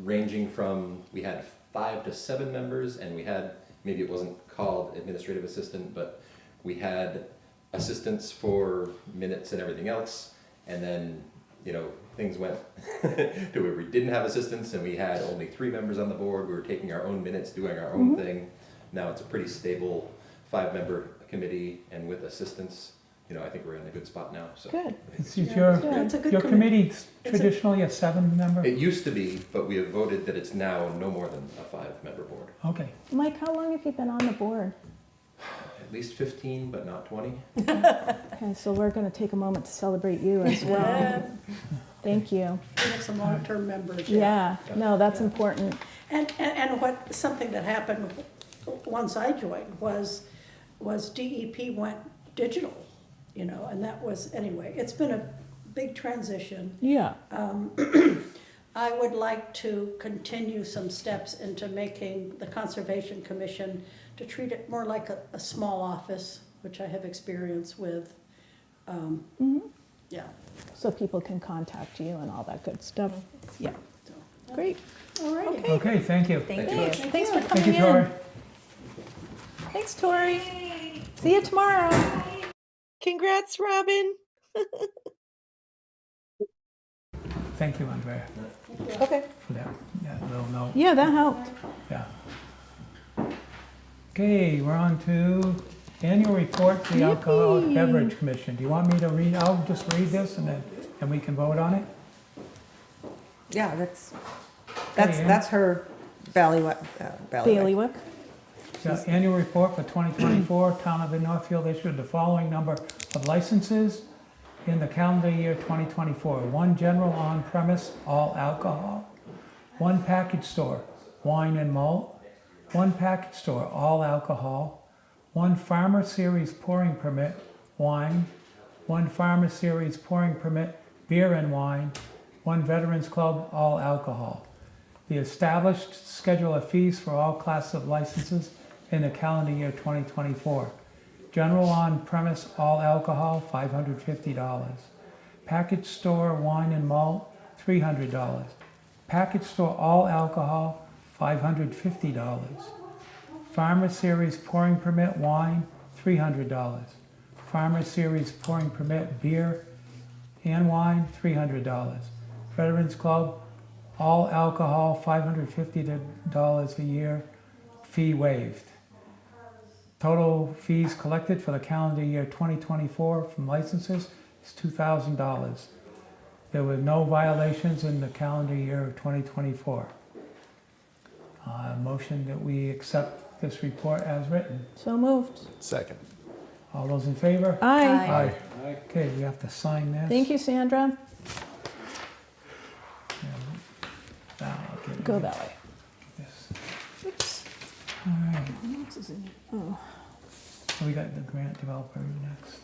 ranging from, we had 5 to 7 members and we had, maybe it wasn't called administrative assistant, but we had assistants for minutes and everything else. And then, you know, things went to where we didn't have assistants and we had only 3 members on the board. We were taking our own minutes, doing our own thing. Now it's a pretty stable 5-member committee, and with assistants, you know, I think we're in a good spot now, so. Good. Is Yeah, it's a good your committee. committee traditionally a 7-member? It used to be, but we have voted that it's now no more than a 5-member board. Okay. Mike, how long have you been on the board? At least 15, but not 20. Okay, so we're going to take a moment to celebrate you as well. Thank you. We have some long-term members. Yeah, no, that's Yeah. important. And something that happened once I joined was DEP went digital, you know, and that was, anyway, it's been a big transition. Yeah. I would like to continue some steps into making the Conservation Commission, to treat it more like a small office, which I have experience with. Yeah. So people can contact you and all that good stuff. Yeah. Great. All right. Okay, thank you. Thank you. Thanks for Thank coming you, Tori. in. Thanks, Tori. See you tomorrow. Congrats, Robin. Thank you, Andrea, Okay. for that little note. Yeah, that helped. Yeah. Okay, we're on to annual report to the Alcoholic Yippee. Beverage Commission. Do you want me to read, I'll just read this and we can vote on it? Yeah, Ann? that's her bailiwick. Bailiwick. Yeah, annual report for 2024, Town of Northfield issued the following number of licenses in the calendar year 2024. 1 general on-premise, all alcohol. 1 package store, wine and malt. 1 package store, all alcohol. 1 farmer series pouring permit, wine. 1 farmer series pouring permit, beer and wine. 1 veterans club, all alcohol. The established schedule of fees for all classes of licenses in the calendar year 2024. General on-premise all alcohol, $550. Package store wine and malt, $300. Package store all alcohol, $550. Farmer series pouring permit wine, $300. Farmer series pouring permit beer and wine, $300. Veterans Club all alcohol, $550 a year, fee waived. Total fees collected for the calendar year 2024 from licenses is $2,000. There were no violations in the calendar year of 2024. Motion that we accept this report as written. So moved. Second. All those in favor? Aye. Aye. Okay, we have to sign this. Thank you, Sandra. I'll get Go it. that way. This. Oops. All right, What else is in here? Oh. so we got the grant developer next.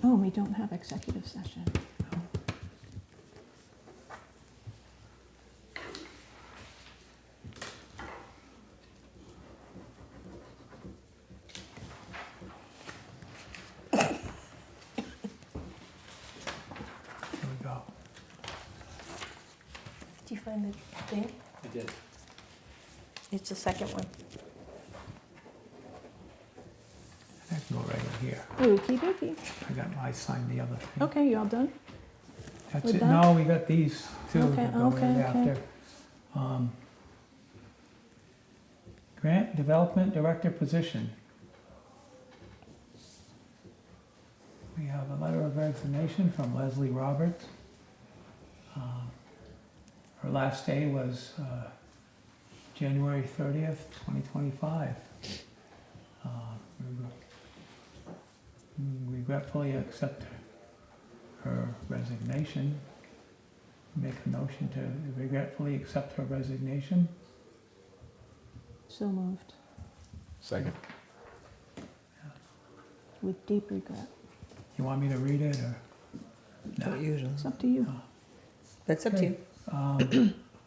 Oh, we don't have executive session. Here we go. Did you find the thing? I did. It's the second one. I can go right in here. Okey dokey. I signed the other thing. Okay, you all done? That's with it. that? No, we got these two Okay, that go okay, right okay. after. Grant Development Director position. We have a letter of resignation from Leslie Roberts. Her last day was January 30th, 2025. We regretfully accept her resignation. Make a motion to regretfully accept her resignation. So moved. Second. With deep regret. You want me to read it or? Not usually. It's up to you. That's up to you.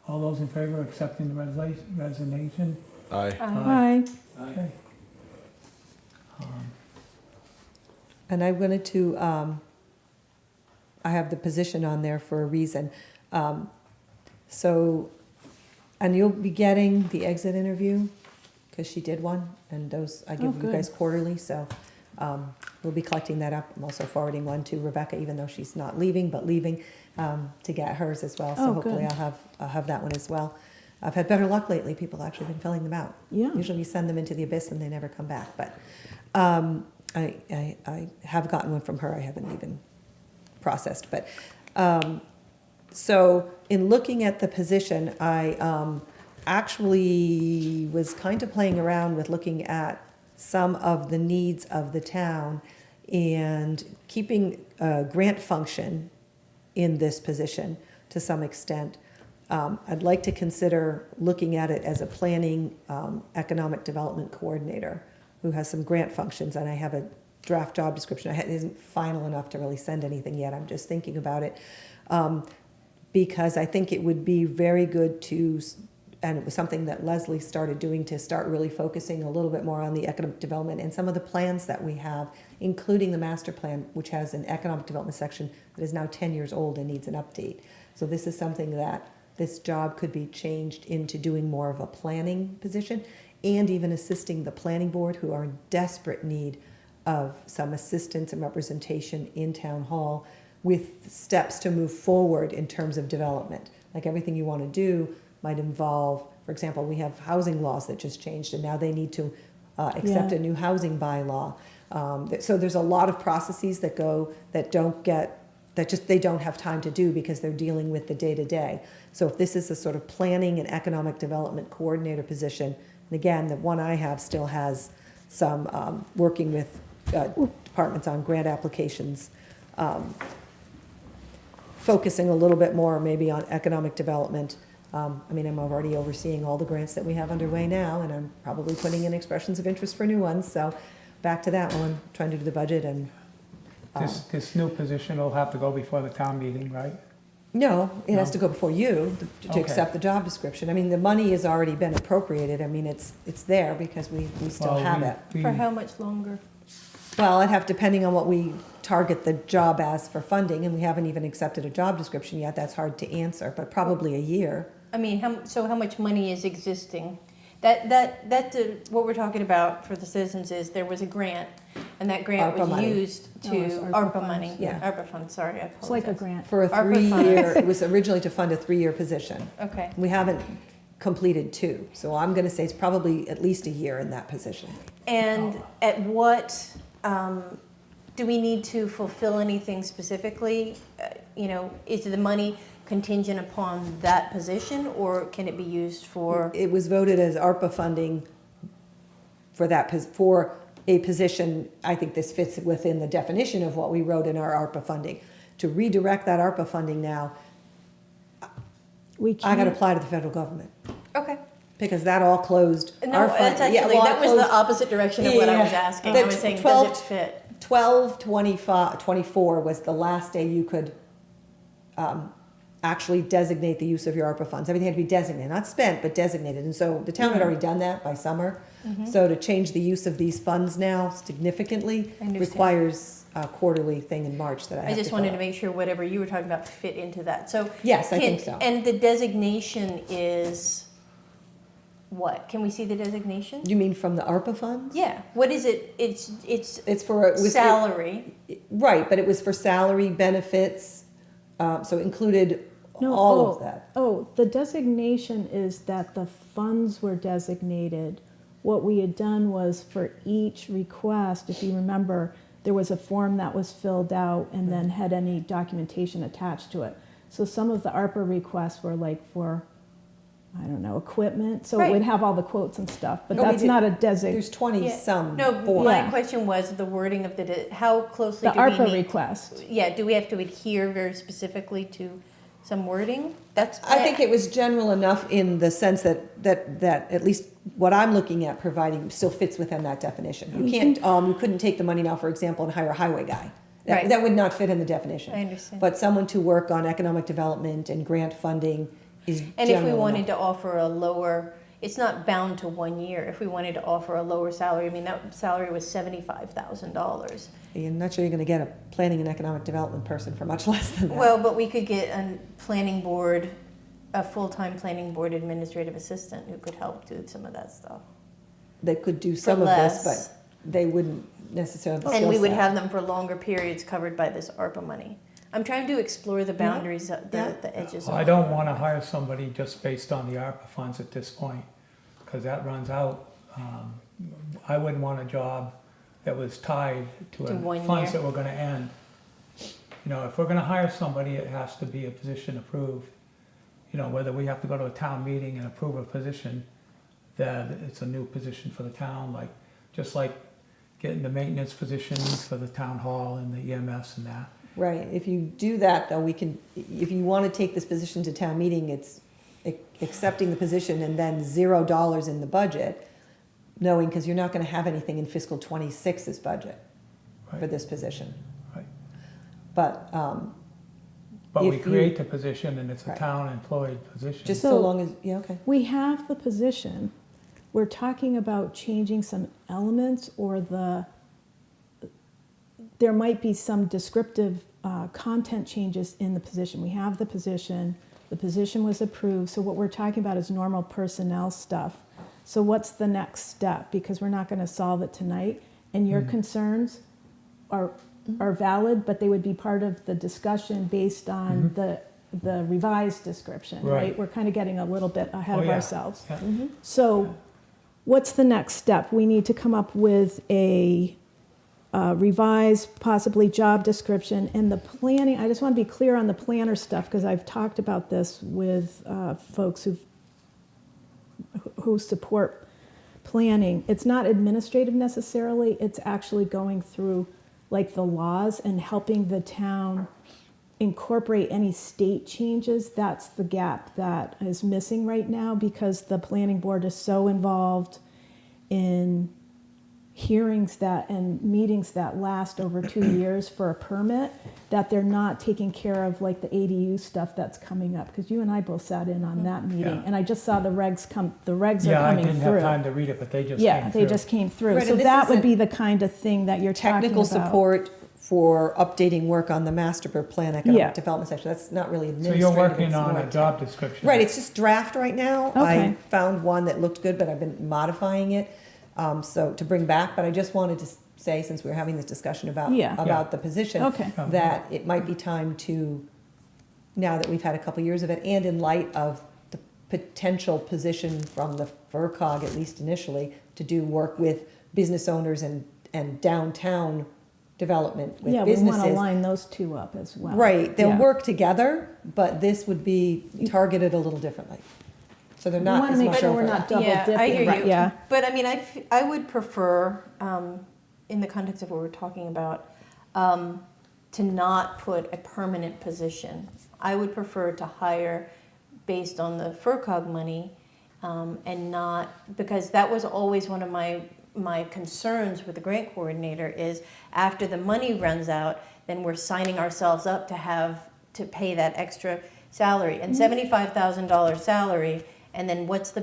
All those in favor of accepting the resignation? Aye. Aye. Okay. And I wanted to, I have the position on there for a reason. So, and you'll be getting the exit interview because she did one, and those I Oh, give you good. guys quarterly, so we'll be collecting that up. I'm also forwarding one to Rebecca, even though she's not leaving, but leaving, to get hers as well. So Oh, hopefully good. I'll have that one as well. I've had better luck lately. People have actually been filling them out. Yeah. Usually we send them into the abyss and they never come back. But I have gotten one from her. I haven't even processed. But so in looking at the position, I actually was kind of playing around with looking at some of the needs of the town and keeping a grant function in this position to some extent. I'd like to consider looking at it as a planning economic development coordinator who has some grant functions, and I have a draft job description. It isn't final enough to really send anything yet. I'm just thinking about it because I think it would be very good to, and it was something that Leslie started doing, to start really focusing a little bit more on the economic development and some of the plans that we have, including the master plan, which has an economic development section that is now 10 years old and needs an update. So this is something that this job could be changed into doing more of a planning position, and even assisting the planning board, who are in desperate need of some assistance and representation in town hall with steps to move forward in terms of development. Like everything you want to do might involve, for example, we have housing laws that just changed, and now they need to accept Yeah. a new housing bylaw. So there's a lot of processes that they don't have time to do because they're dealing with the day-to-day. So if this is a sort of planning and economic development coordinator position, and again, the one I have still has some working with departments on grant applications, focusing a little bit more maybe on economic development. I mean, I'm already overseeing all the grants that we have underway now, and I'm probably putting in expressions of interest for new ones. So back to that one, trying to do the budget and This new position will have to go before the town meeting, right? no, it has to go before you to Okay. accept the job description. I mean, the money has already been appropriated. I mean, it's there because we still Well, have we- it. we- For how much longer? Well, I'd have, depending on what we target the job as for funding, and we haven't even accepted a job description yet, that's hard to answer, but probably a year. I mean, how much money is existing? What we're talking about for the citizens is there was a grant, and that grant ARPA was money. used Oh, to, it's ARPA ARPA funds, money. yeah. ARPA funds, sorry, I It's like a apologize. grant. For a ARPA three-year, funds. it was originally to fund a three-year position. Okay. We haven't completed two, so I'm gonna say it's probably at least a year in that position. And at what, do we need to fulfill anything specifically? Is the money contingent upon that position, or can it be used for? It was voted as ARPA funding for for a position. I think this fits within the definition of what we wrote in our ARPA funding. To redirect that ARPA funding now, We I gotta can't, apply to the federal government, Okay. because that all closed. No, our that's fund- yeah, actually, well, that was closed- the opposite direction of what I was Yeah. asking. The I was saying, 12 does it fit? 12/25/24 was the last day you could actually designate the use of your ARPA funds. Everything had to be designated, not spent, but designated. And so the town had already done that by summer. So to change the use of these funds now significantly I understand. requires a quarterly thing in March that I have I to just fill wanted to out. make sure whatever you were talking about fit into that. So Yes, I think so. And the designation is what? Can we see the designation? You mean from the ARPA funds? Yeah. What is it? It's It's for, it was- salary. right, but it was for salary, benefits, so it included no, all of that. Oh, the designation is that the funds were designated. What we had done was for each request, if you remember, there was a form that was filled out and then had any documentation attached to it. So some of the ARPA requests were like for, I don't know, equipment, so it would Right. have all the quotes and stuff, but No, we that's did- not a designation. There's 20 Yeah. some. No, boards. my Yeah. question was the wording of how closely The do we ARPA need? request. Yeah. Do we have to adhere very specifically to some wording? That's. I think it was general enough in the sense that at least what I'm looking at providing still fits within that definition. You can't, you couldn't take the money now, for example, and hire a highway guy. Right. That would not fit in the definition. I understand. But someone to work on economic development and grant funding is And if we general wanted enough. to offer a lower, it's not bound to 1 year. If we wanted to offer a lower salary, I mean, that salary was $75,000. I'm not sure you're gonna get a planning and economic development person for much less than that. Well, but we could get a planning board, a full-time planning board administrative assistant who could help do some of that stuff. that could do some of this, but they wouldn't necessarily have the And we skill would set. have them for longer periods covered by this ARPA money. I'm trying to explore the boundaries, the edges. I don't want to hire somebody just based on the ARPA funds at this point, because that runs out. I wouldn't want a job that was tied to To 1 funds year. that were going to end. You know, if we're going to hire somebody, it has to be a position approved. You know, whether we have to go to a town meeting and approve a position, that it's a new position for the town, like, just like getting the maintenance positions for the town hall and the EMS and that. Right, if you do that, though, we can, if you want to take this position to town meeting, it's accepting the position and then $0 in the budget, knowing, because you're not going to have anything in fiscal '26's budget for Right. this position. Right. But But we if create you- the position and it's a Right. town employed position. just so So- long as, yeah, okay. We have the position. We're talking about changing some elements or there might be some descriptive content changes in the position. We have the position was approved, so what we're talking about is normal personnel stuff. So what's the next step? Because we're not gonna solve it tonight, and your concerns are valid, but they would be part of the discussion based on the revised description, right? Right. We're kind of getting a little bit ahead Oh, of yeah. ourselves. Yeah. So what's the next step? We need to come up with a revised, possibly job description, and the planning. I just want to be clear on the planner stuff, because I've talked about this with folks who support planning. It's not administrative necessarily, it's actually going through like the laws and helping the town incorporate any state changes. That's the gap that is missing right now, because the planning board is so involved in hearings and meetings that last over 2 years for a permit, that they're not taking care of like the ADU stuff that's coming up, because you and I both sat in on that meeting, Yeah. and I just saw the regs are Yeah, I coming didn't have through. time to read it, but they just came Yeah, they through. just came through. Right, So and this that would isn't be the kind of thing that you're talking Technical about. support for updating work on the master plan Yeah. economic development section. That's not really So administrative. you're working it's on more a job description? Right, it's just draft right now. Okay. I found one that looked good, but I've been modifying it, so to bring back. But I just wanted to say, since we were having this discussion about Yeah. the position, Okay. that it might be time to, now that we've had a couple years of it, and in light of the potential position from the FERCog, at least initially, to do work with business owners and downtown development with Yeah, we businesses. want to line those two up as well. Right, they'll Yeah. work together, but this would be targeted a little differently. So they're We not want as to make much sure we're overlap. not double Yeah, dipping. I hear Right, you. Yeah. But I mean, I would prefer, in the context of what we're talking about, to not put a permanent position. I would prefer to hire based on the FERCog money, and not, because that was always one of my concerns with the grant coordinator is after the money runs out, then we're signing ourselves up to pay that extra salary. And $75,000 salary, and then what are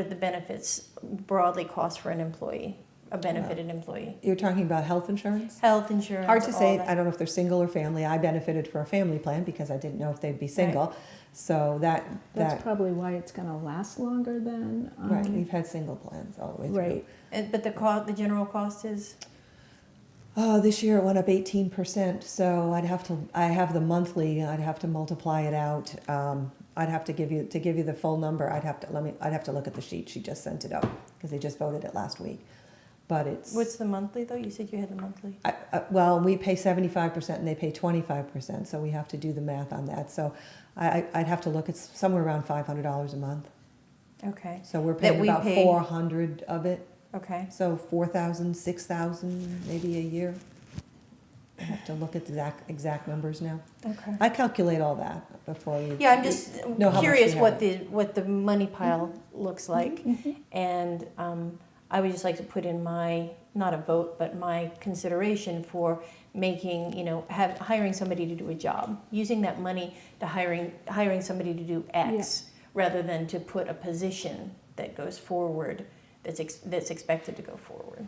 the benefits broadly cost for an employee, a benefited employee? You're talking about health insurance? Health insurance. Hard to all say, that. I don't know if they're single or family. I benefited for a family plan because I didn't know if they'd be single. So That's that, probably why it's going to last longer than. right, we've had single plans all the way through. Right. But the general cost is? Oh, this year it went up 18%, so I have the monthly, I'd have to multiply it out. I'd have to give you the full number, I'd have to look at the sheet, she just sent it out, because they just voted it last week. But it's. What's the monthly though? You said you had the monthly. Well, we pay 75% and they pay 25%, so we have to do the math on that. So I'd have to look, it's somewhere around $500 a month. Okay. So we're That paying we about pay- 400 of it. Okay. So 4,000, 6,000 maybe a year. I have to look at the exact numbers now. Okay. I calculate all that before we. Yeah, I'm just know how much curious we what have. what the money pile looks like, and I would just like to put in my, not a vote, but my consideration for making, hiring somebody to do a job, using that money to hiring somebody to do X, rather than to put a position that goes forward, that's expected to go forward.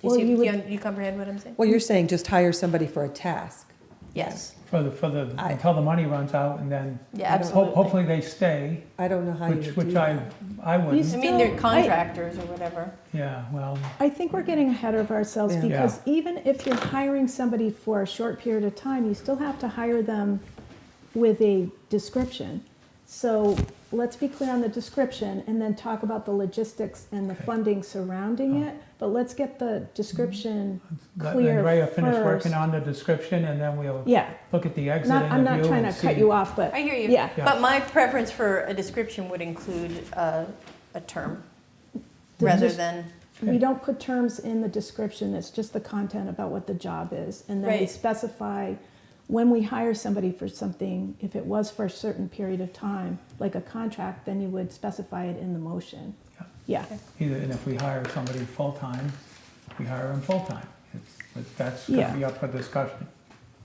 Do Well, you you you comprehend what I'm saying? Well, you're saying just hire somebody for a task. Yes. Until the money runs out, and then Yeah, absolutely. hopefully they stay, I don't know how you would which do I that. I wouldn't. I mean, they're contractors or whatever. Yeah, well, I think we're getting ahead of ourselves Yeah. because even if you're hiring somebody for a short period of time, you still have to hire them with a description. So let's be clear on the description and then talk about the logistics and the funding surrounding it. But let's get the description clear let Ray finish first. working on the description, and then we'll Yeah. look at the exit interview. I'm not trying to and cut see- you off, but I hear you. yeah. Yeah. But my preference for a description would include a term The rather dis- than, We don't put terms in the description, it's just the content about what the job is. And then we Right. specify, when we hire somebody for something, if it was for a certain period of time, like a contract, then you would specify it in the motion. Yeah, And if we hire somebody full-time, we hire them full-time. That's Yeah. gonna be up for discussion.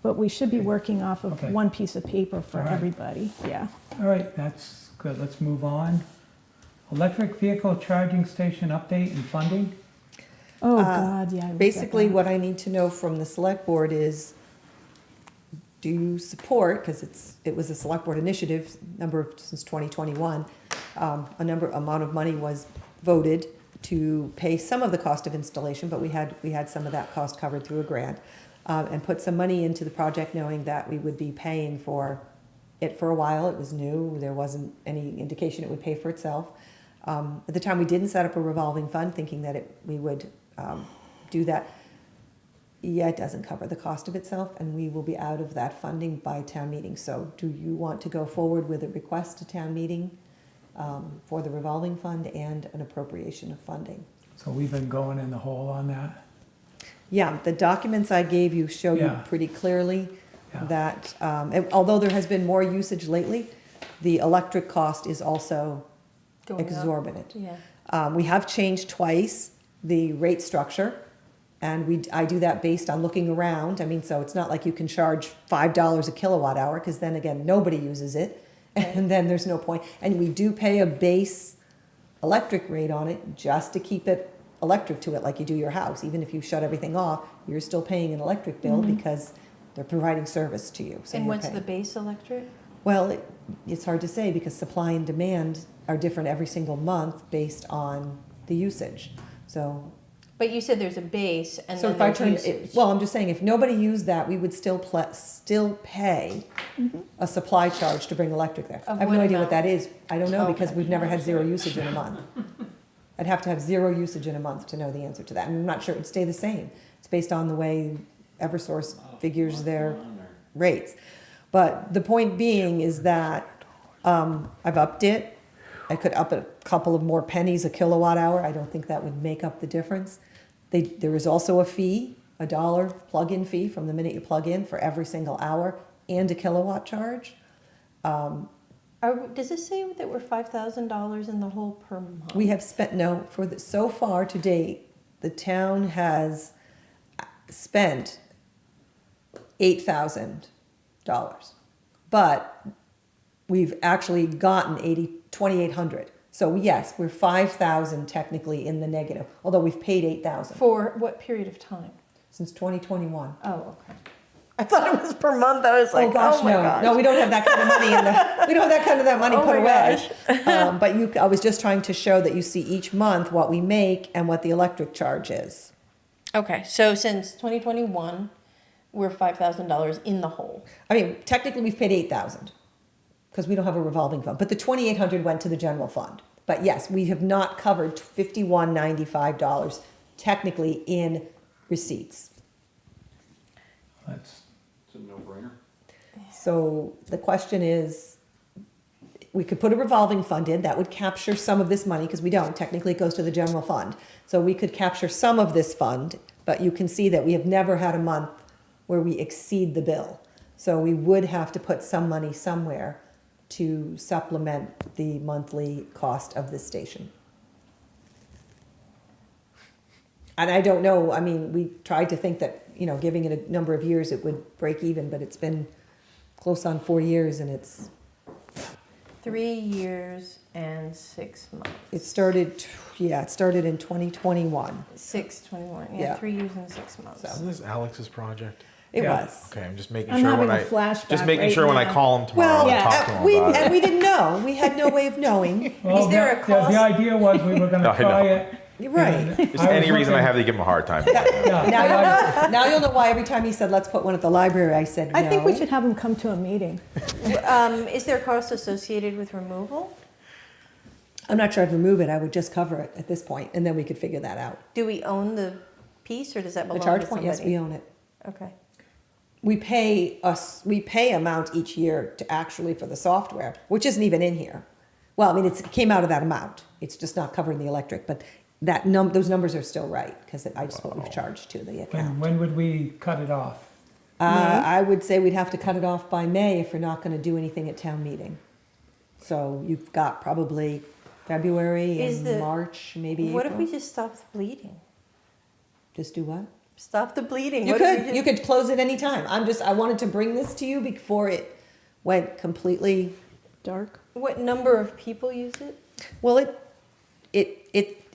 but we should be working off of Okay. one piece of paper for All right. everybody, yeah. All right, that's good, let's move on. Electric vehicle charging station update and funding? Oh, God, yeah. I looked at Basically, that. what I need to know from the select board is, do you support, because it was a select board initiative, since 2021, amount of money was voted to pay some of the cost of installation, but we had some of that cost covered through a grant, and put some money into the project knowing that we would be paying for it for a while. It was new, there wasn't any indication it would pay for itself. At the time, we didn't set up a revolving fund, thinking that we would do that. Yeah, it doesn't cover the cost of itself, and we will be out of that funding by town meeting. So do you want to go forward with a request to town meeting for the revolving fund and an appropriation of funding? So we've been going in the hole on that? Yeah, the documents I gave you show you Yeah. pretty clearly Yeah. that, although there has been more usage lately, the electric cost is also going up. exorbitant. Yeah. We have changed twice the rate structure, and I do that based on looking around. I mean, so it's not like you can charge $5 a kilowatt hour, because then again, nobody uses it, and then there's no point. And we do pay a base electric rate on it just to keep it electric to it, like you do your house. Even if you shut everything off, you're still paying an electric bill because they're providing service to you. So And you're what's paying. the base electric? Well, it's hard to say because supply and demand are different every single month based on the usage. So, But you said there's a base and so then if I there's turn, usage. well, I'm just saying, if nobody used that, we would still pay a supply charge to bring electric there. Of I have what no idea amount? what that is. I don't know because Okay. we've never had zero usage in a month. I'd have to have zero usage in a month to know the answer to that. And I'm not sure it would stay the same. It's based on the way Eversource figures their rates. But the point being is that I've upped it. I could up a couple of more pennies a kilowatt hour. I don't think that would make up the difference. There is also a fee, $1 plug-in fee from the minute you plug in for every single hour, and a kilowatt charge. Does it say that we're $5,000 in the hole per month? We have spent, no, so far to date, the town has spent $8,000. But we've actually gotten 2,800. So yes, we're 5,000 technically in the negative, although we've paid 8,000 For what period of time? since 2021. Oh, okay. I thought it was per month. I was like, Oh gosh, my no, gosh. no, we don't have that kind of money we don't have that kind of money Oh put my away. gosh. But I was just trying to show that you see each month what we make and what the electric charge is. Okay, so since 2021, we're $5,000 in the hole. I mean, technically we've paid 8,000 because we don't have a revolving fund, but the 2,800 went to the general fund. But yes, we have not covered $51.95 technically in receipts. That's, It's a no-brainer. So the question is, we could put a revolving fund in, that would capture some of this money, because we don't, technically it goes to the general fund. So we could capture some of this fund, but you can see that we have never had a month where we exceed the bill. So we would have to put some money somewhere to supplement the monthly cost of this station. And I don't know, I mean, we tried to think that, giving it a number of years, it would break even, but it's been close on 4 years, and it's 3 years and 6 months. it started in 2021. 6/21. Yeah, Yeah. 3 years and 6 months. So- Isn't this Alex's project? It Yeah. was. Okay, I'm just making I'm sure having when a I flashback just making right sure when I now. call him tomorrow, Well, I talk to him we about it. and we didn't know. We had no way of knowing. Well, there a the cost? idea was we were No, gonna I try know. it. You're right. and Just I was any reason I looking- have to give him a hard time. Yeah, Now you'll know why every time he said, let's put one at the library, I said no. I think we should have them come to a meeting. Is there a cost associated with removal? I'm not sure I'd remove it. I would just cover it at this point, and then we could figure that out. Do we own the piece or does that The belong charge to point, somebody? yes, we own it. Okay. We pay amount each year to actually for the software, which isn't even in here. Well, I mean, it came out of that amount. It's just not covered in the electric, but those numbers are still right, because I just what we've charged to the account. When would we cut it off? I would say we'd have to cut it off by May if we're not gonna do anything at town meeting. So you've got probably February Is and the- March, maybe April. What if we just stop the bleeding? Just do what? Stop the bleeding. You What if we could, just- you could close it anytime. I wanted to bring this to you before it went completely, Dark. What number of people use it? well,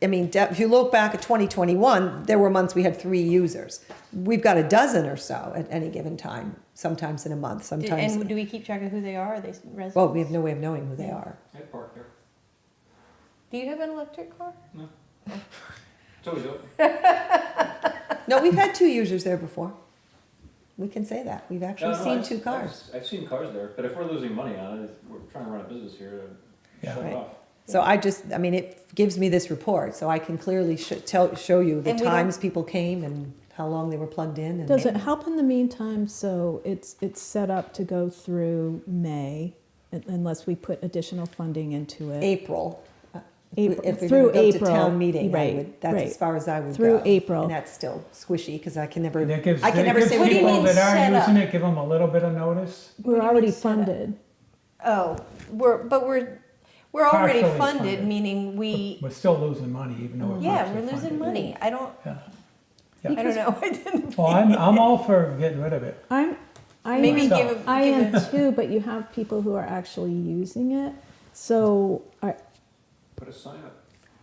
I mean, if you look back at 2021, there were months we had 3 users. We've got a dozen or so at any given time, sometimes in a month, sometimes. And do we keep track of who they are? Are they residents? Well, we have no way of knowing who they are. I park there. Do you have an electric car? No. It's always open. No, we've had 2 users there before. We can say that. We've actually No, seen I've- 2 cars. I've seen cars there, but if we're losing money on it, we're trying to run a business here. Yeah. Shut it Right. off. So I mean, it gives me this report, so I can clearly show you the And we don't- times people came and how long they were plugged in. And Does it help in the meantime, so it's set up to go through May, unless we put additional funding into it? April. April- If we're through gonna go to April, town meeting, right, that's right. as far as I would go. Through April. And that's still squishy, because I can never, And that gives, I can that never gives say What do you people mean that set aren't up? using it, give them a little bit of notice. We're do you already mean set up? funded. Oh, we're already Partially funded, funded. meaning we, We're still losing money even though we're yeah, partially we're losing funded. money. I don't Yeah. I don't know. I didn't. Well, I'm all for getting rid of it. I Maybe myself. give I give am it. too, but you have people who are actually using it, so Put a sign up.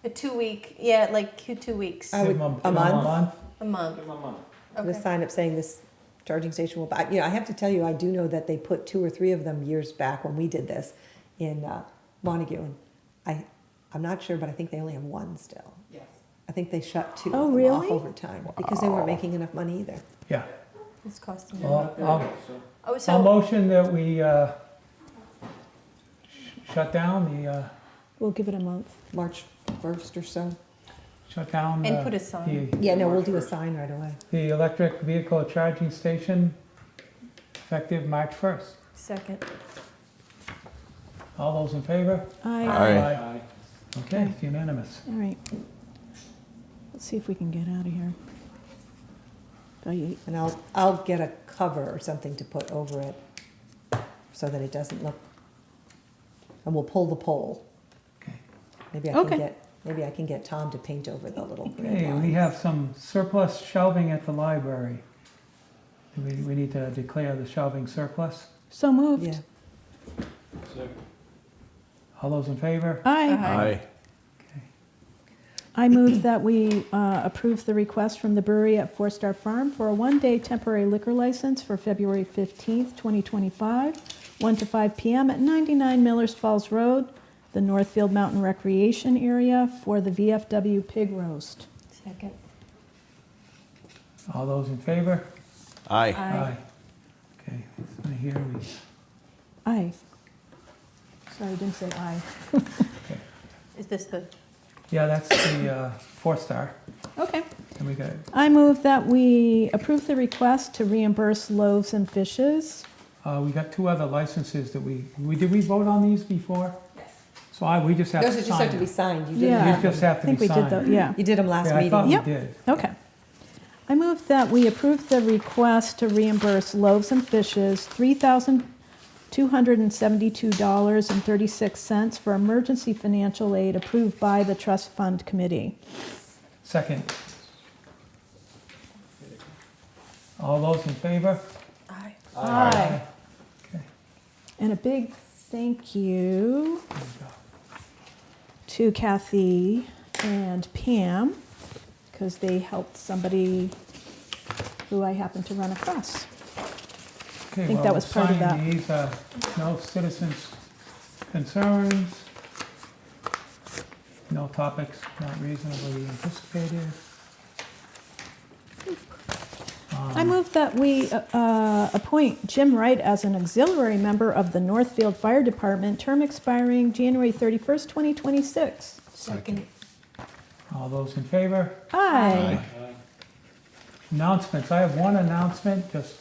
A 2-week, yeah, like 2 weeks, I would- Give them a give them month? a month. Give them a month. the Okay. sign up saying this charging station will, buy. I have to tell you, I do know that they put 2 or 3 of them years back when we did this in Montague. And I'm not sure, but I think they only have 1 still. Yes. I think they shut 2 Oh, of them really? off over time, because they weren't making enough money either. Yeah. It's costing. Well, There we go, so. Oh, I'll so motion that we shut down the, we'll give it a month. March 1st or so. shut down And put a sign. Yeah, no, we'll do a sign right away. the electric vehicle charging station effective March 1st. second. All those in favor? Aye. Aye. Okay, it's unanimous. All right. Let's see if we can get out of here. And I'll get a cover or something to put over it so that it doesn't look, and we'll pull the pole. Okay. Maybe I can get Tom to paint over the little grid Okay, we lines. have some surplus shelving at the library. We need to declare the shelving surplus. So moved. Yeah. Second. All those in favor? Aye. Aye. I move that we approve the request from the brewery at 4 Star Farm for a 1-day temporary liquor license for February 15th, 2025, 1 to 5 p.m. at 99 Millers Falls Road, the Northfield Mountain Recreation Area, for the VFW pig roast. Second. All those in favor? Aye. Aye. Okay, so here we, Aye. Sorry, I didn't say aye. Is this the? yeah, that's the 4 Star. Okay. And we got, I move that we approve the request to reimburse Loaves and Fishes. we got 2 other licenses that did we vote on these before? Yes. So we just have to Those sign just have to be them. signed. You didn't Yeah. have These just them. have I to think be we did signed. the, yeah. You did them last Yeah, I thought meeting. we Yep. did. Okay. I move that we approve the request to reimburse Loaves and Fishes $3,272.36 for emergency financial aid approved by the Trust Fund Committee. Second. All those in favor? Aye. Aye. Okay. And a big thank you There we go. to Kathy and Pam, because they helped somebody who I happened to run across. Okay, think well, that was part of signing that. these, no citizens' concerns, no topics not reasonably anticipated. I move that we appoint Jim Wright as an auxiliary member of the Northfield Fire Department, term expiring January 31st, 2026. Second. All those in favor? Aye. Announcements, I have one announcement, just,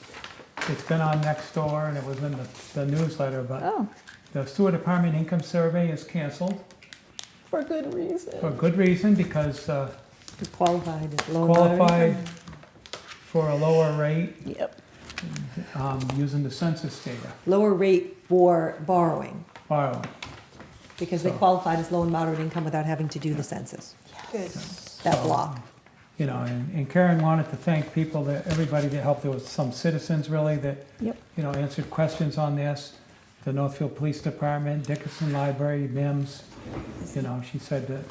it's been on next door and it was in the newsletter, but Oh, the sewer department income survey is canceled for good reason. for good reason, because Qualified as low and moderate qualified income. for a lower rate, Yep. using the census data, Lower rate for borrowing, borrowing. because they So- qualified as low and moderate income without having to do the census, Good. that block. You know, and Karen wanted to thank people, that everybody that helped. There was some citizens really that, Yep. you know, answered questions on this. The Northfield Police Department, Dickinson Library, MIMS, you know, she said that,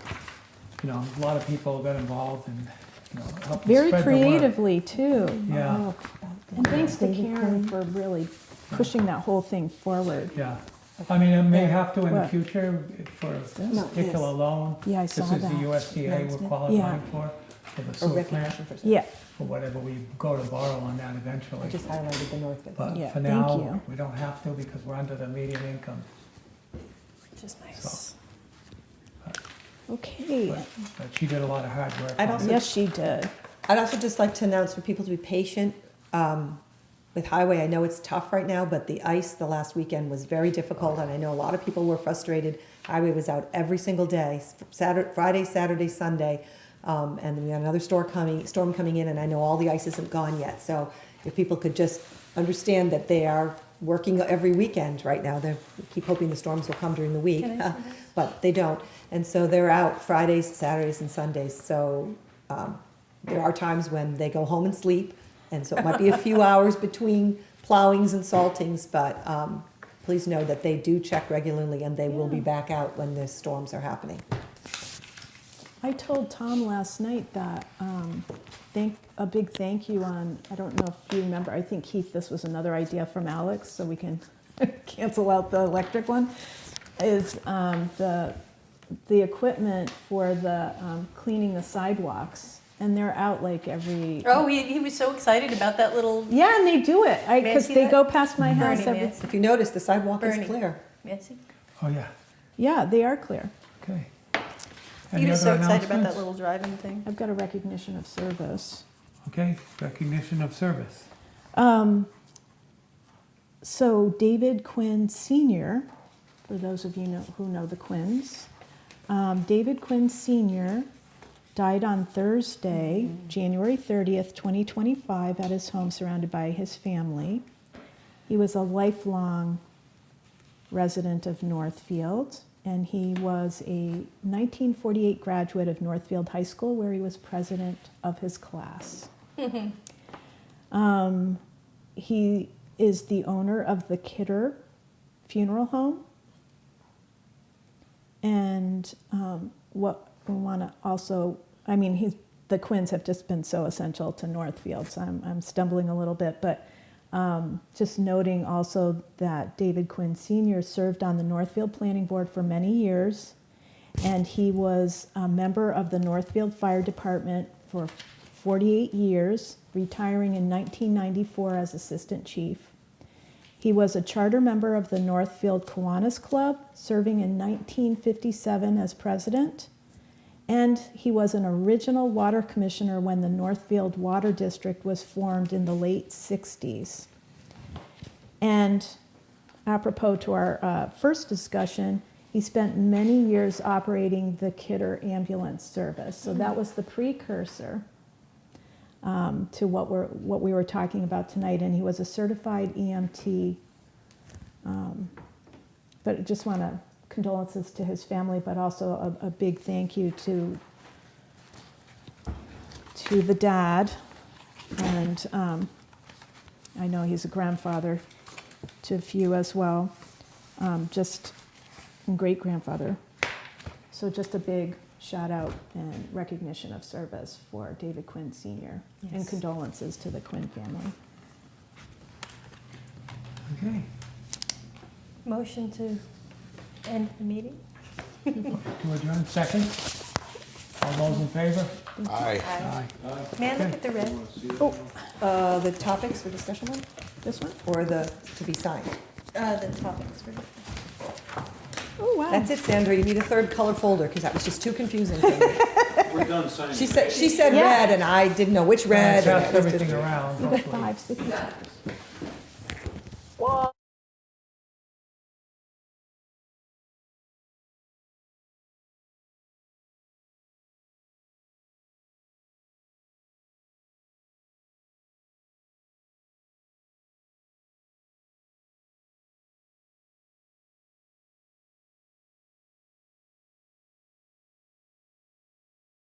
you know, a lot of people got involved and, you know, helped Very spread the word. creatively, too. Yeah, And thanks to Karen for really pushing that whole thing forward. yeah. I mean, it may have to in the What? future for a No, particular this. loan. Yeah, I saw This is that. the USDA we're Announcement. qualifying for the Or sewer plant, recognition for. Yeah, or whatever we go to borrow on that I eventually. just highlighted the Northfield. But Yeah, for thank now, you. we don't have to because we're under the median income. Which is nice. okay. But she did a lot of hard work. I'd on also- it. Yes, she did. I'd also just like to announce for people to be patient with highway. I know it's tough right now, but the ice the last weekend was very difficult, and I know a lot of people were frustrated. Highway was out every single day, Friday, Saturday, Sunday, and we had another storm coming in, and I know all the ice isn't gone yet. So if people could just understand that they are working every weekend right now. They keep hoping the storms will come during the week, Can I see this? but they don't. And so they're out Fridays, Saturdays, and Sundays. So there are times when they go home and sleep, and so it might be a few hours between plowings and saltings, but please know that they do check regularly, and they will be back out when the storms are happening. I told Tom last night that a big thank you on, I don't know if you remember, I think Keith, this was another idea from Alex, so we can cancel out the electric one, is the equipment for the cleaning the sidewalks. And they're out like every. Oh, he was so excited about that little. Yeah, and they do it, May I because see they that? go past my house Bernie, every. may I see? If you notice, the sidewalk Bernie. is clear. May I see? Oh, yeah, Yeah, they are clear. okay. He Any was so other excited about that announcements? little driving thing. I've got a recognition of service. Okay, recognition of service. So David Quinn Sr., for those of you who know the Quinns, David Quinn Sr. died on Thursday, January 30th, 2025, at his home surrounded by his family. He was a lifelong resident of Northfield, and he was a 1948 graduate of Northfield High School, where he was president of his class. He is the owner of the Kidder Funeral Home. And what we want to also, I mean, the Quinns have just been so essential to Northfield, so I'm stumbling a little bit, but just noting also that David Quinn Sr. served on the Northfield Planning Board for many years, and he was a member of the Northfield Fire Department for 48 years, retiring in 1994 as assistant chief. He was a charter member of the Northfield Kiwanis Club, serving in 1957 as president, and he was an original water commissioner when the Northfield Water District was formed in the late 60s. And apropos to our first discussion, he spent many years operating the Kidder ambulance service. So that was the precursor to what we were talking about tonight. And he was a certified EMT. But I just want to condolences to his family, but also a big thank you to the dad. And I know he's a grandfather to a few as well, just and great grandfather. So just a big shout out and recognition of service for David Quinn Sr. and Yes. condolences to the Quinn family. Okay. Motion to end the meeting? To adjourn, second. All those in favor? Aye. May I look at the red? The topics for discussion one, This one? or the to be signed? The topics for. Oh, wow. That's it, Sandra, you need a third color folder, because that was just too confusing for me. We're done signing. She said Yeah. red, and I didn't know which red. and Pass it was everything just- around, You got hopefully. 5 signatures. Well.